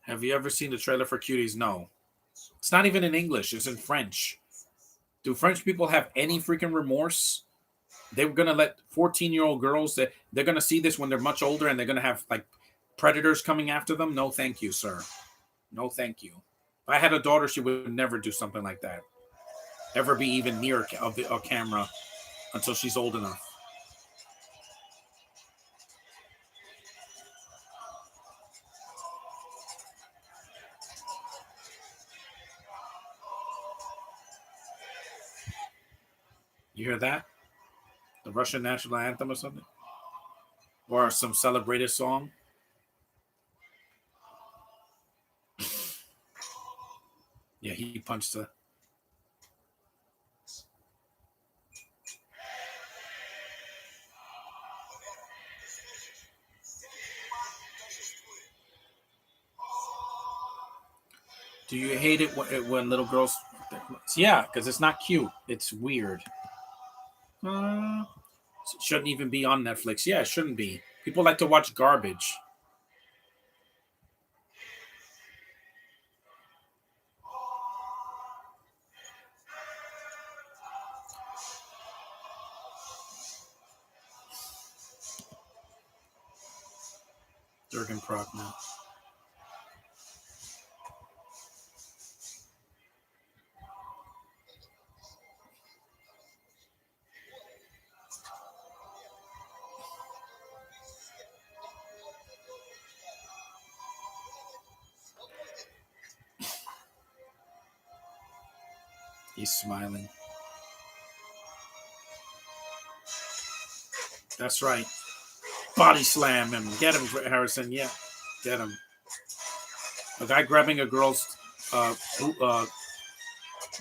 Have you ever seen the trailer for Cuties? No. It's not even in English. It's in French. Do French people have any freaking remorse? They were gonna let 14-year-old girls that they're gonna see this when they're much older and they're gonna have like predators coming after them. No, thank you, sir. No, thank you. If I had a daughter, she would never do something like that. Ever be even near a camera until she's old enough. You hear that? The Russian national anthem or something? Or some celebrated song? Yeah, he punched the. Do you hate it when little girls? Yeah, because it's not cute. It's weird. Uh, shouldn't even be on Netflix. Yeah, it shouldn't be. People like to watch garbage. Jurgen Prochnow. He's smiling. That's right. Body slam him. Get him, Harrison. Yeah, get him. A guy grabbing a girl's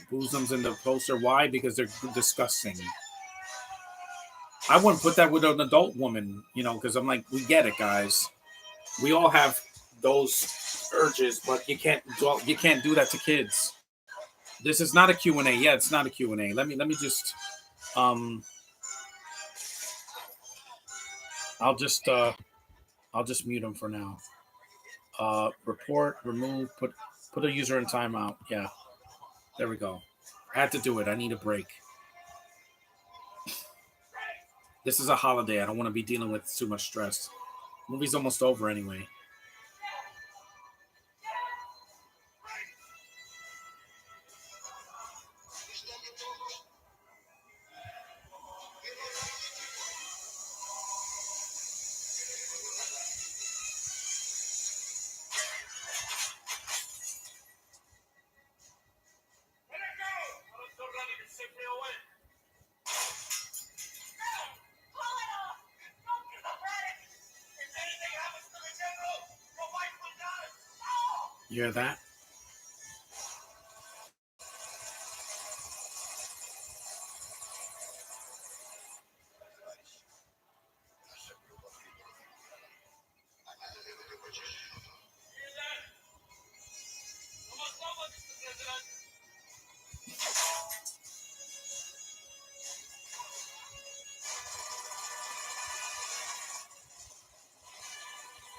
bosoms in the poster. Why? Because they're disgusting. I wouldn't put that with an adult woman, because I'm like, we get it, guys. We all have those urges, but you can't do that to kids. This is not a Q&A. Yeah, it's not a Q&A. Let me just I'll just mute him for now. Report, remove, put a user in timeout. Yeah. There we go. I had to do it. I need a break. This is a holiday. I don't want to be dealing with too much stress. Movie's almost over anyway. You hear that?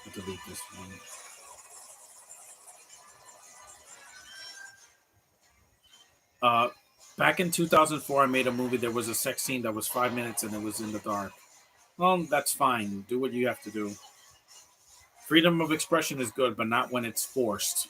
I'll delete this one. Back in 2004, I made a movie. There was a sex scene that was 5 minutes and it was in the dark. Well, that's fine. Do what you have to do. Freedom of expression is good, but not when it's forced.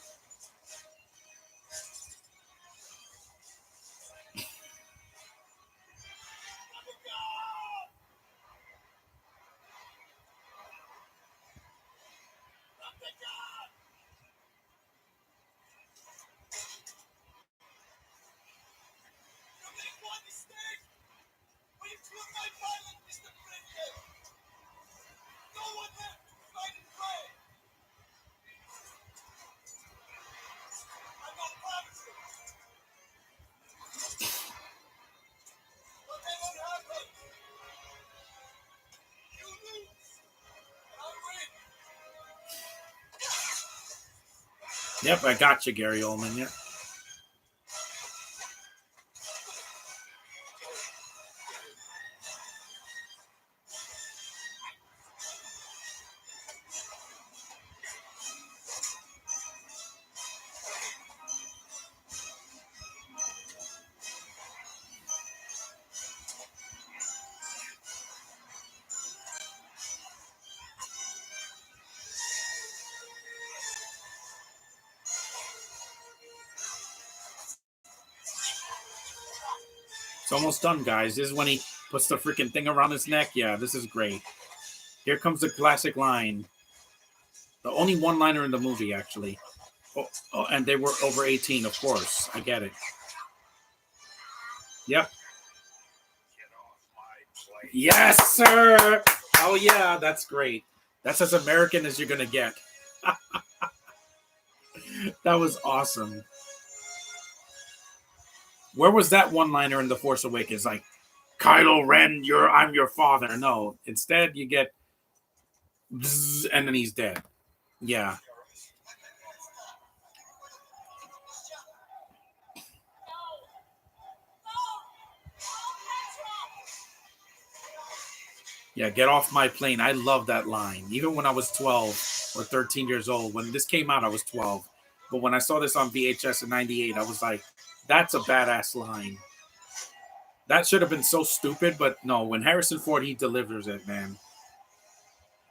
Yep, I got you, Gary Oldman. Yep. It's almost done, guys. This is when he puts the freaking thing around his neck. Yeah, this is great. Here comes the classic line. The only one-liner in the movie, actually. Oh, and they were over 18, of course. I get it. Yep. Yes, sir. Oh yeah, that's great. That's as American as you're gonna get. That was awesome. Where was that one liner in The Force Awakens? Like, Kylo Ren, I'm your father. No. Instead you get bzzz, and then he's dead. Yeah. Yeah, get off my plane. I love that line. Even when I was 12 or 13 years old. When this came out, I was 12. But when I saw this on VHS in 98, I was like, that's a badass line. That should have been so stupid, but no, when Harrison Ford, he delivers it, man.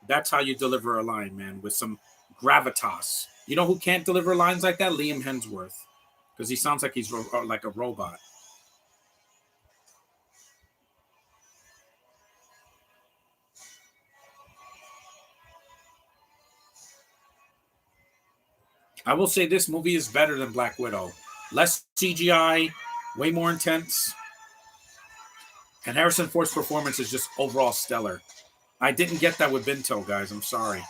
That's how you deliver a line, man, with some gravitas. You know who can't deliver lines like that? Liam Hemsworth. Because he sounds like he's like a robot. I will say this movie is better than Black Widow. Less CGI, way more intense. And Harrison Ford's performance is just overall stellar. I didn't get that with Binto, guys. I'm sorry.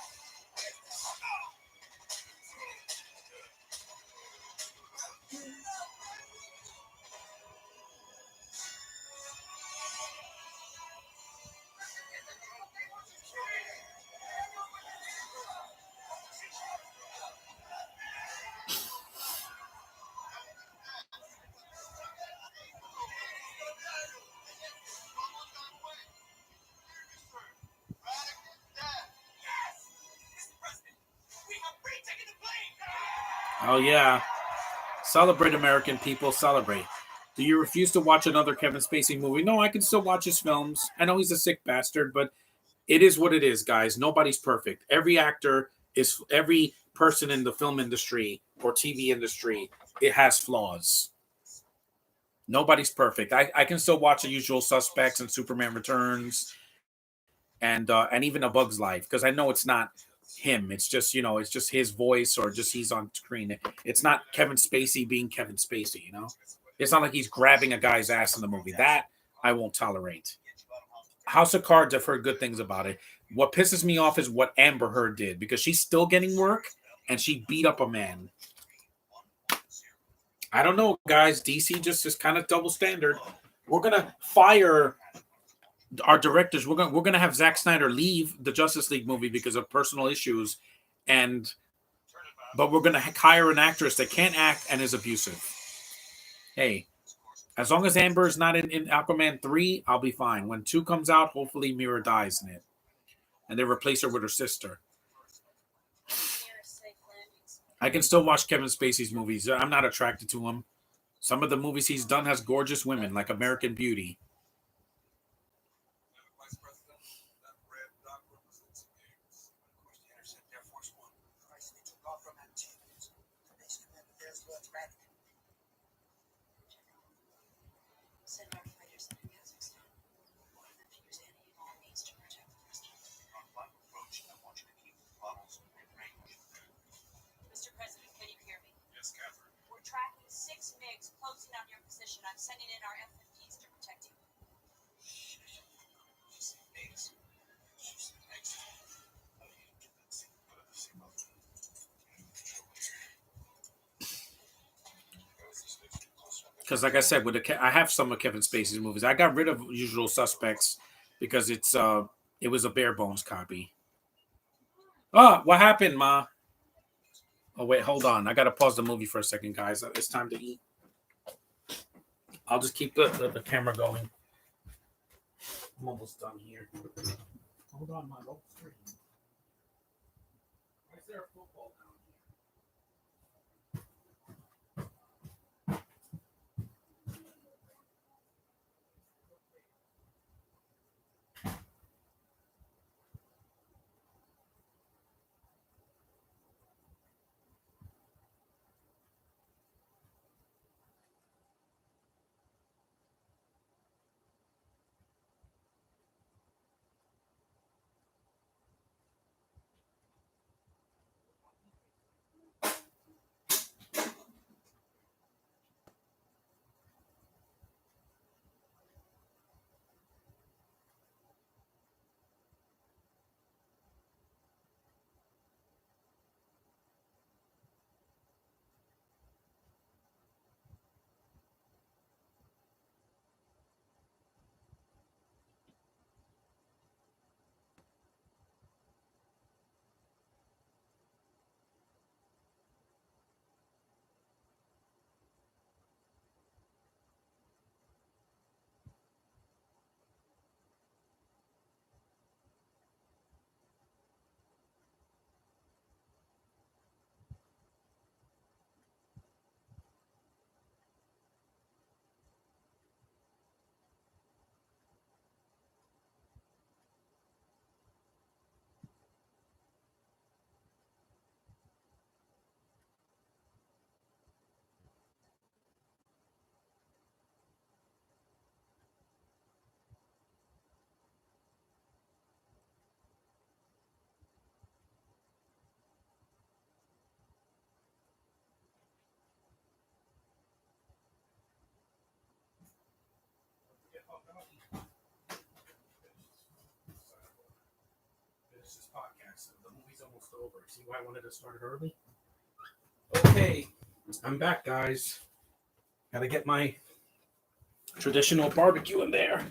Oh, yeah. Celebrate, American people. Celebrate. Do you refuse to watch another Kevin Spacey movie? No, I can still watch his films. I know he's a sick bastard, but it is what it is, guys. Nobody's perfect. Every person in the film industry or TV industry, it has flaws. Nobody's perfect. I can still watch The Usual Suspects and Superman Returns and even A Bug's Life because I know it's not him. It's just it's just his voice or just he's on screen. It's not Kevin Spacey being Kevin Spacey. It's not like he's grabbing a guy's ass in the movie. That I won't tolerate. House of Cards, I've heard good things about it. What pisses me off is what Amber Heard did because she's still getting work and she beat up a man. I don't know, guys. DC just is kind of double standard. We're gonna fire our directors. We're gonna have Zack Snyder leave the Justice League movie because of personal issues, and but we're gonna hire an actress that can't act and is abusive. Hey, as long as Amber is not in Aquaman 3, I'll be fine. When 2 comes out, hopefully Mira dies in it, and they replace her with her sister. I can still watch Kevin Spacey's movies. I'm not attracted to him. Some of the movies he's done has gorgeous women, like American Beauty. Because, like I said, I have some of Kevin Spacey's movies. I got rid of Usual Suspects because it was a bare bones copy. Oh, what happened, Ma? Oh wait, hold on. I gotta pause the movie for a second, guys. It's time to eat. I'll just keep the camera going. I'm almost done here. Hold on, my old screen. Why is there a football down here? finish this podcast. The movie's almost over. See why I wanted to start it early? Okay, I'm back, guys. Gotta get my traditional barbecue in there.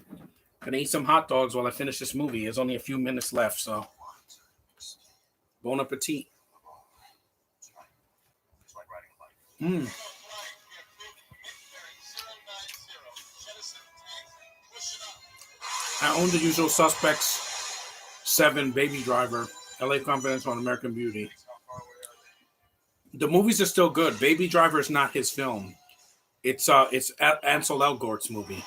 Gonna eat some hot dogs while I finish this movie. There's only a few minutes left, so bon appetit. I own The Usual Suspects, 7, Baby Driver, LA Confidential, and American Beauty. The movies are still good. Baby Driver is not his film. It's Ansel Elgort's movie.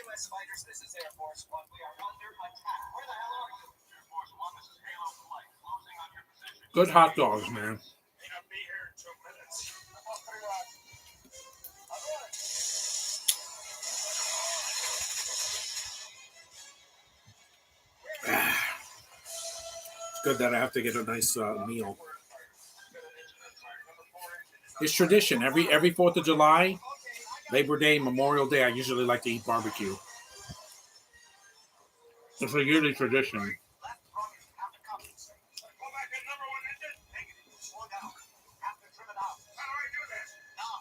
U.S. fighters, this is Air Force One. We are under attack. Where the hell are you? Air Force One, this is Halo Flight. Closing on your position. Good hot dogs, man. May not be here in 2 minutes. It's good that I have to get a nice meal. It's tradition. Every 4th of July, Labor Day, Memorial Day, I usually like to eat barbecue. It's a yearly tradition.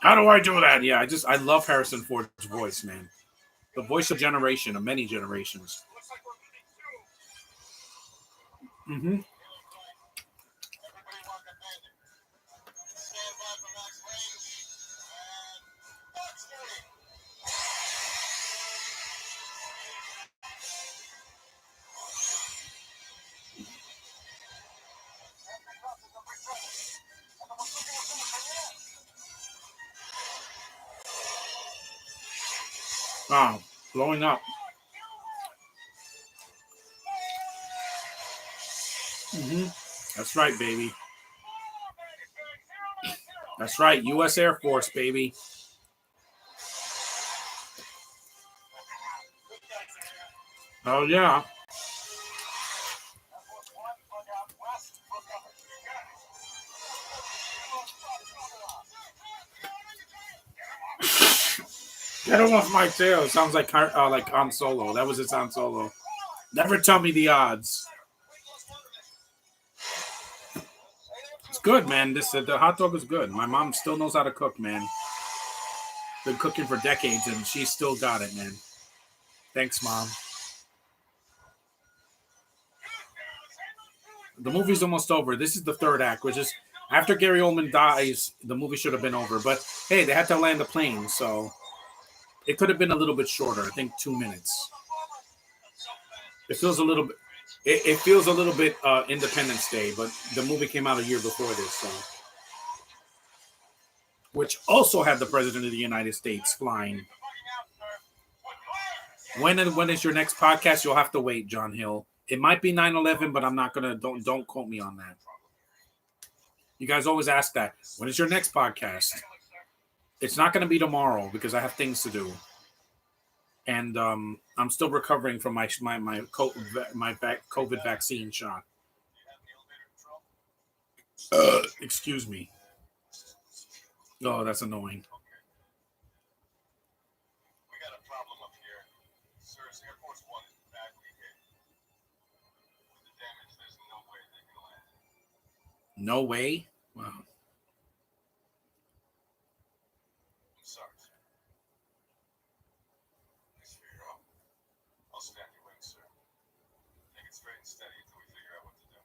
How do I do that? Yeah, I love Harrison Ford's voice, man. The voice of generation, of many generations. Mm-hmm. Wow, blowing up. Mm-hmm. That's right, baby. That's right, U.S. Air Force, baby. Oh, yeah. Get him off my tail. It sounds like Han Solo. That was his Han Solo. Never tell me the odds. It's good, man. The hot dog is good. My mom still knows how to cook, man. Been cooking for decades, and she still got it, man. Thanks, Mom. The movie's almost over. This is the third act, which is after Gary Oldman dies, the movie should have been over. But hey, they had to land the plane, so it could have been a little bit shorter. I think 2 minutes. It feels a little bit. It feels a little bit Independence Day, but the movie came out a year before this, so. Which also had the President of the United States flying. When is your next podcast? You'll have to wait, John Hill. It might be 9/11, but I'm not gonna. Don't quote me on that. You guys always ask that. When is your next podcast? It's not going to be tomorrow because I have things to do, and I'm still recovering from my COVID vaccine shot. Excuse me. Oh, that's annoying. We got a problem up here. Sir, Air Force One is badly hit. With the damage, there's no way they can land. No way? Wow. I'm sorry, sir. Thanks for your help. I'll stand your wing, sir. Take it straight and steady until we figure out what to do.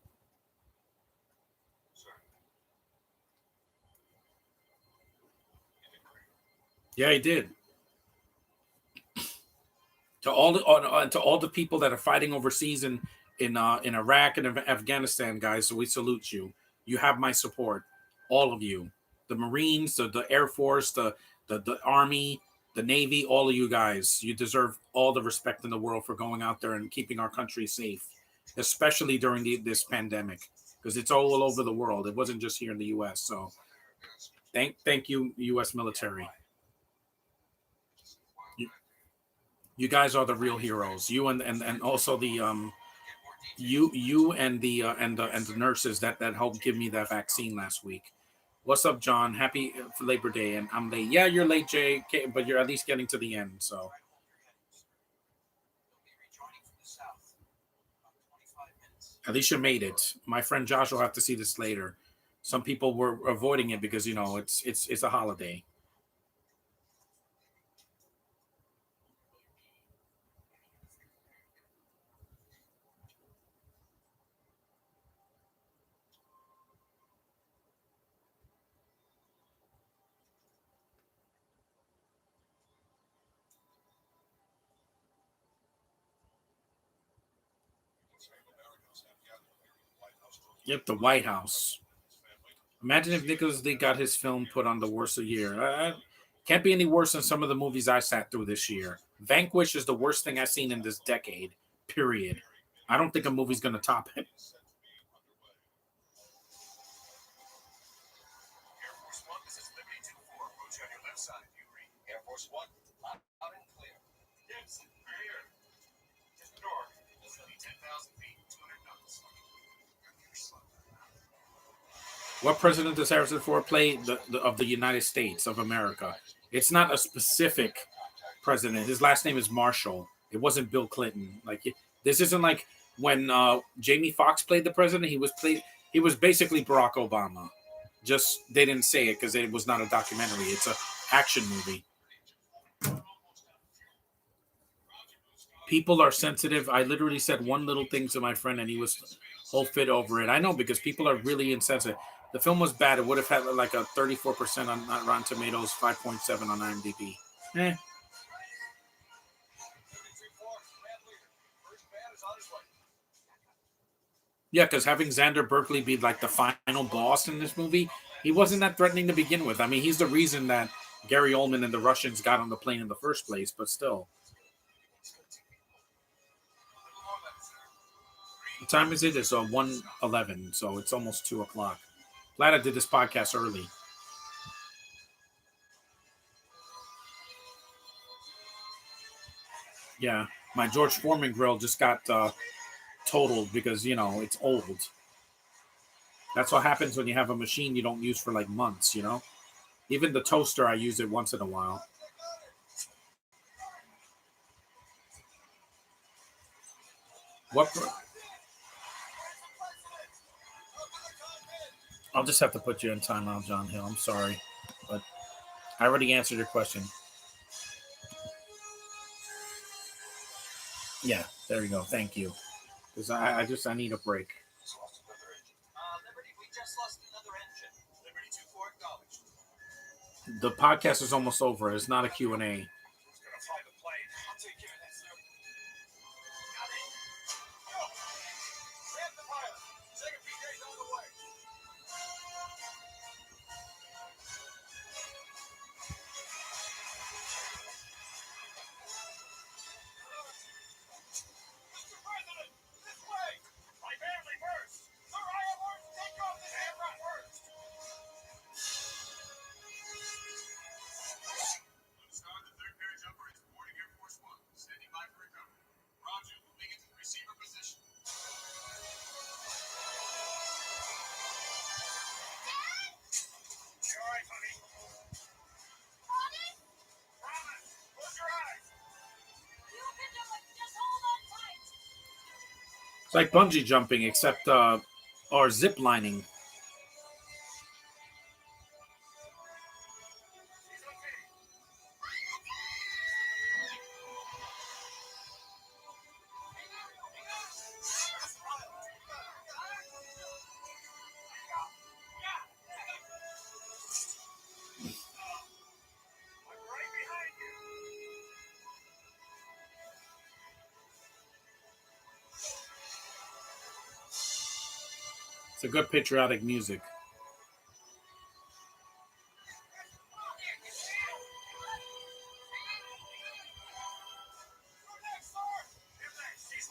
Sir. You did great. Yeah, he did. To all the people that are fighting overseas in Iraq and Afghanistan, guys, so we salute you. You have my support, all of you, the Marines, the Air Force, the Army, the Navy, all of you guys. You deserve all the respect in the world for going out there and keeping our country safe, especially during this pandemic. because it's all over the world. It wasn't just here in the U.S. So thank you, U.S. military. You, you guys are the real heroes. You and also the you and the nurses that helped give me that vaccine last week. What's up, John? Happy for Labor Day, and I'm late. Yeah, you're late, Jay, but you're at least getting to the end. So at least you made it. My friend Josh will have to see this later. Some people were avoiding it because it's a holiday. Yep, the White House. Imagine if Nicholas Lee got his film put on the worst of the year. Can't be any worse than some of the movies I sat through this year. Vanquish is the worst thing I've seen in this decade. Period. I don't think a movie's gonna top it. Air Force One, this is Liberty 2-4. Roger on your left side. You read. Air Force One, loud and clear. Gibson, we're here. Hit the door. This will be 10,000 feet, 200 knots. What president does Harrison Ford play of the United States of America? It's not a specific president. His last name is Marshall. It wasn't Bill Clinton. This isn't like when Jamie Foxx played the president. He was basically Barack Obama. Just they didn't say it because it was not a documentary. It's a action movie. People are sensitive. I literally said one little thing to my friend and he was whole fit over it. I know because people are really insensitive. The film was bad. It would have had like a 34% on Rotten Tomatoes, 5.7 on IMDb. Yeah, because having Xander Berkeley be like the final boss in this movie, he wasn't that threatening to begin with. I mean, he's the reason that Gary Oldman and the Russians got on the plane in the first place, but still. What time is it? It's 1:11, so it's almost 2 o'clock. Glad I did this podcast early. Yeah, my George Foreman grill just got totaled because, it's old. That's what happens when you have a machine you don't use for like months, Even the toaster, I use it once in a while. I'll just have to put you in timeout, John Hill. I'm sorry, but I already answered your question. Yeah, there you go. Thank you. Because I need a break. Liberty, we just lost another engine. Liberty 2-4 acknowledged. The podcast is almost over. It's not a Q&A. Who's gonna fly the plane? I'll take care of that, sir. Got it. Go. Grab the pilot. Second PJ's on the way. Mr. President, this way. My family first. Sir, I have orders to take off this aircraft first. Star, the third parajumper is boarding Air Force One, standing by for recovery. Roger, moving into the receiver position. You all right, honey? Promise. Close your eyes. You can do it. Just hold on tight. It's like bungee jumping, except or zip lining. She's okay. I'm right behind you. It's a good patriotic music. He's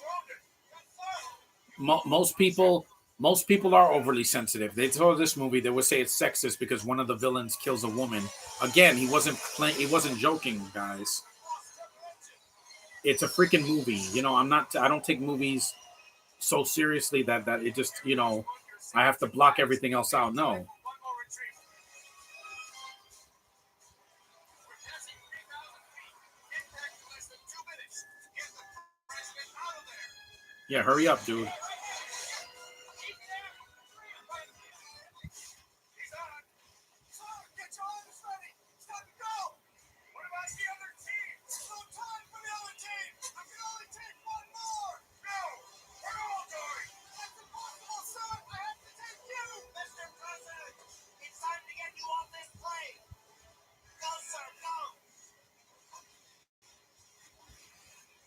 wounded. Most people Most people are overly sensitive. They saw this movie, they would say it's sexist because one of the villains kills a woman. Again, he wasn't playing. He wasn't joking, guys. It's a freaking movie. You know, I'm not. I don't take movies so seriously that it just, you know, I have to block everything else out. No. One more retrieval. We're passing 3,000 feet. Impact in less than 2 minutes. Get the president out of there. Yeah, hurry up, dude. Keep there. He's on. Sir, get your arms ready. It's time to go. What about the other team? There's no time for the other team. I can only take one more. No, we're all going. That's impossible, sir. I have to take you. Mr. President, it's time to get you off this plane. Go, sir, go.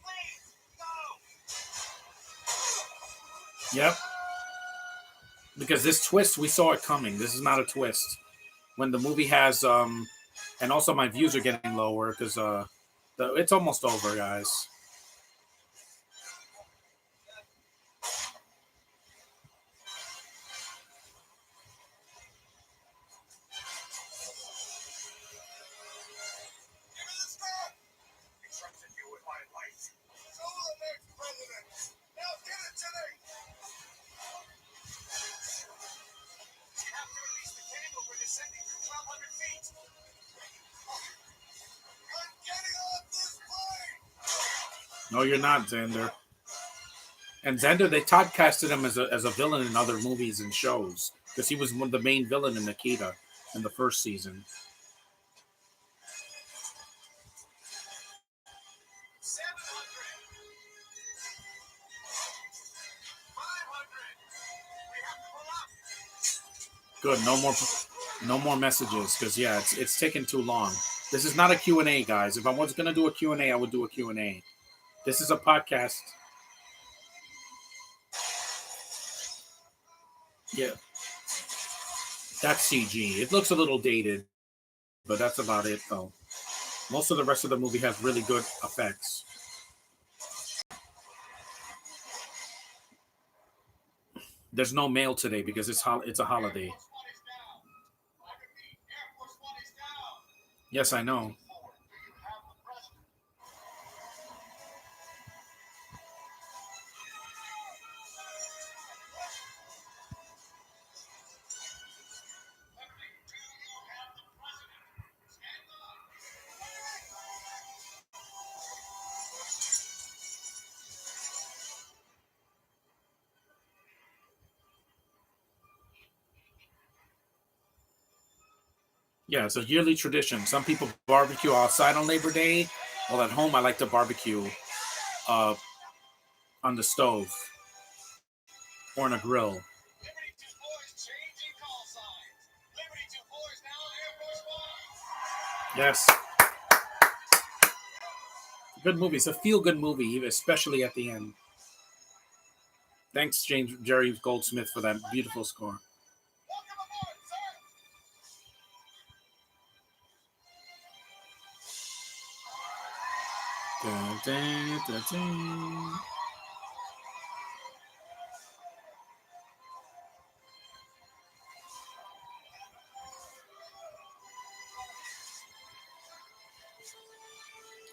Please, go. Yep. Because this twist, we saw it coming. This is not a twist. When the movie has and also my views are getting lower because it's almost over, guys. Give me the strap. I trusted you with my life. So will the next president. Now get it to me. You have to release the cable. We're descending to 1,200 feet. I'm getting off this plane. No, you're not, Xander. And Xander, they typecasted him as a villain in other movies and shows because he was one of the main villain in Nikita in the first season. 700. 500. We have to pull up. Good. No more messages because yeah, it's taking too long. This is not a Q&A, guys. If I was gonna do a Q&A, I would do a Q&A. This is a podcast. Yeah. That's CG. It looks a little dated, but that's about it, though. Most of the rest of the movie has really good effects. There's no mail today because it's a holiday. Air Force One is down. I repeat, Air Force One is down. Yes, I know. Do you have the president? Deputy, do you have the president? Stand by. Yeah, it's a yearly tradition. Some people barbecue outside on Labor Day. Well, at home, I like to barbecue uh, on the stove or on a grill. Liberty 2 boys changing call signs. Liberty 2 boys now Air Force One. Yes. Good movie. It's a feel-good movie, especially at the end. Thanks, Jerry Goldsmith, for that beautiful score. Welcome aboard, sir. Dun, dun, dun, dun.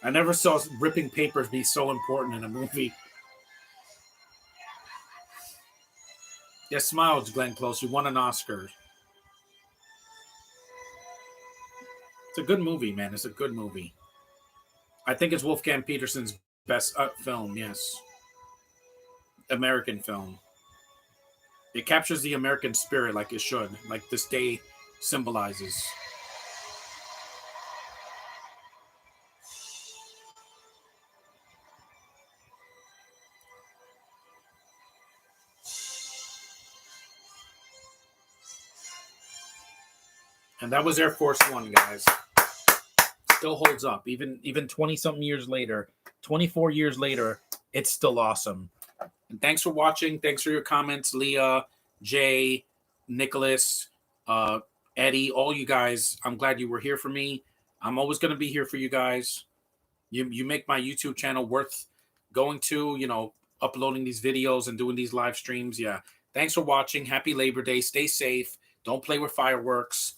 I never saw ripping papers be so important in a movie. Yes, smiles, Glenn Close. You won an Oscar. It's a good movie, man. It's a good movie. I think it's Wolfgang Petersen's best film, yes. American film. It captures the American spirit like it should, like this day symbolizes. And that was Air Force One, guys. Still holds up. Even 20-something years later, 24 years later, it's still awesome. And thanks for watching. Thanks for your comments, Leah, Jay, Nicholas, Eddie, all you guys. I'm glad you were here for me. I'm always going to be here for you guys. You make my YouTube channel worth going to, uploading these videos and doing these live streams. Yeah. Thanks for watching. Happy Labor Day. Stay safe. Don't play with fireworks.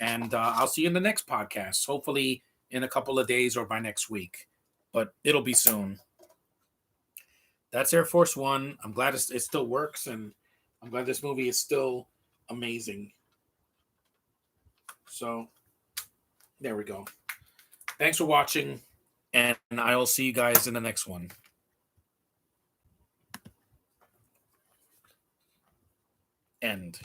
And I'll see you in the next podcast, hopefully in a couple of days or by next week. But it'll be soon. That's Air Force One. I'm glad it still works, and I'm glad this movie is still amazing. So there we go. Thanks for watching, and I will see you guys in the next one. End.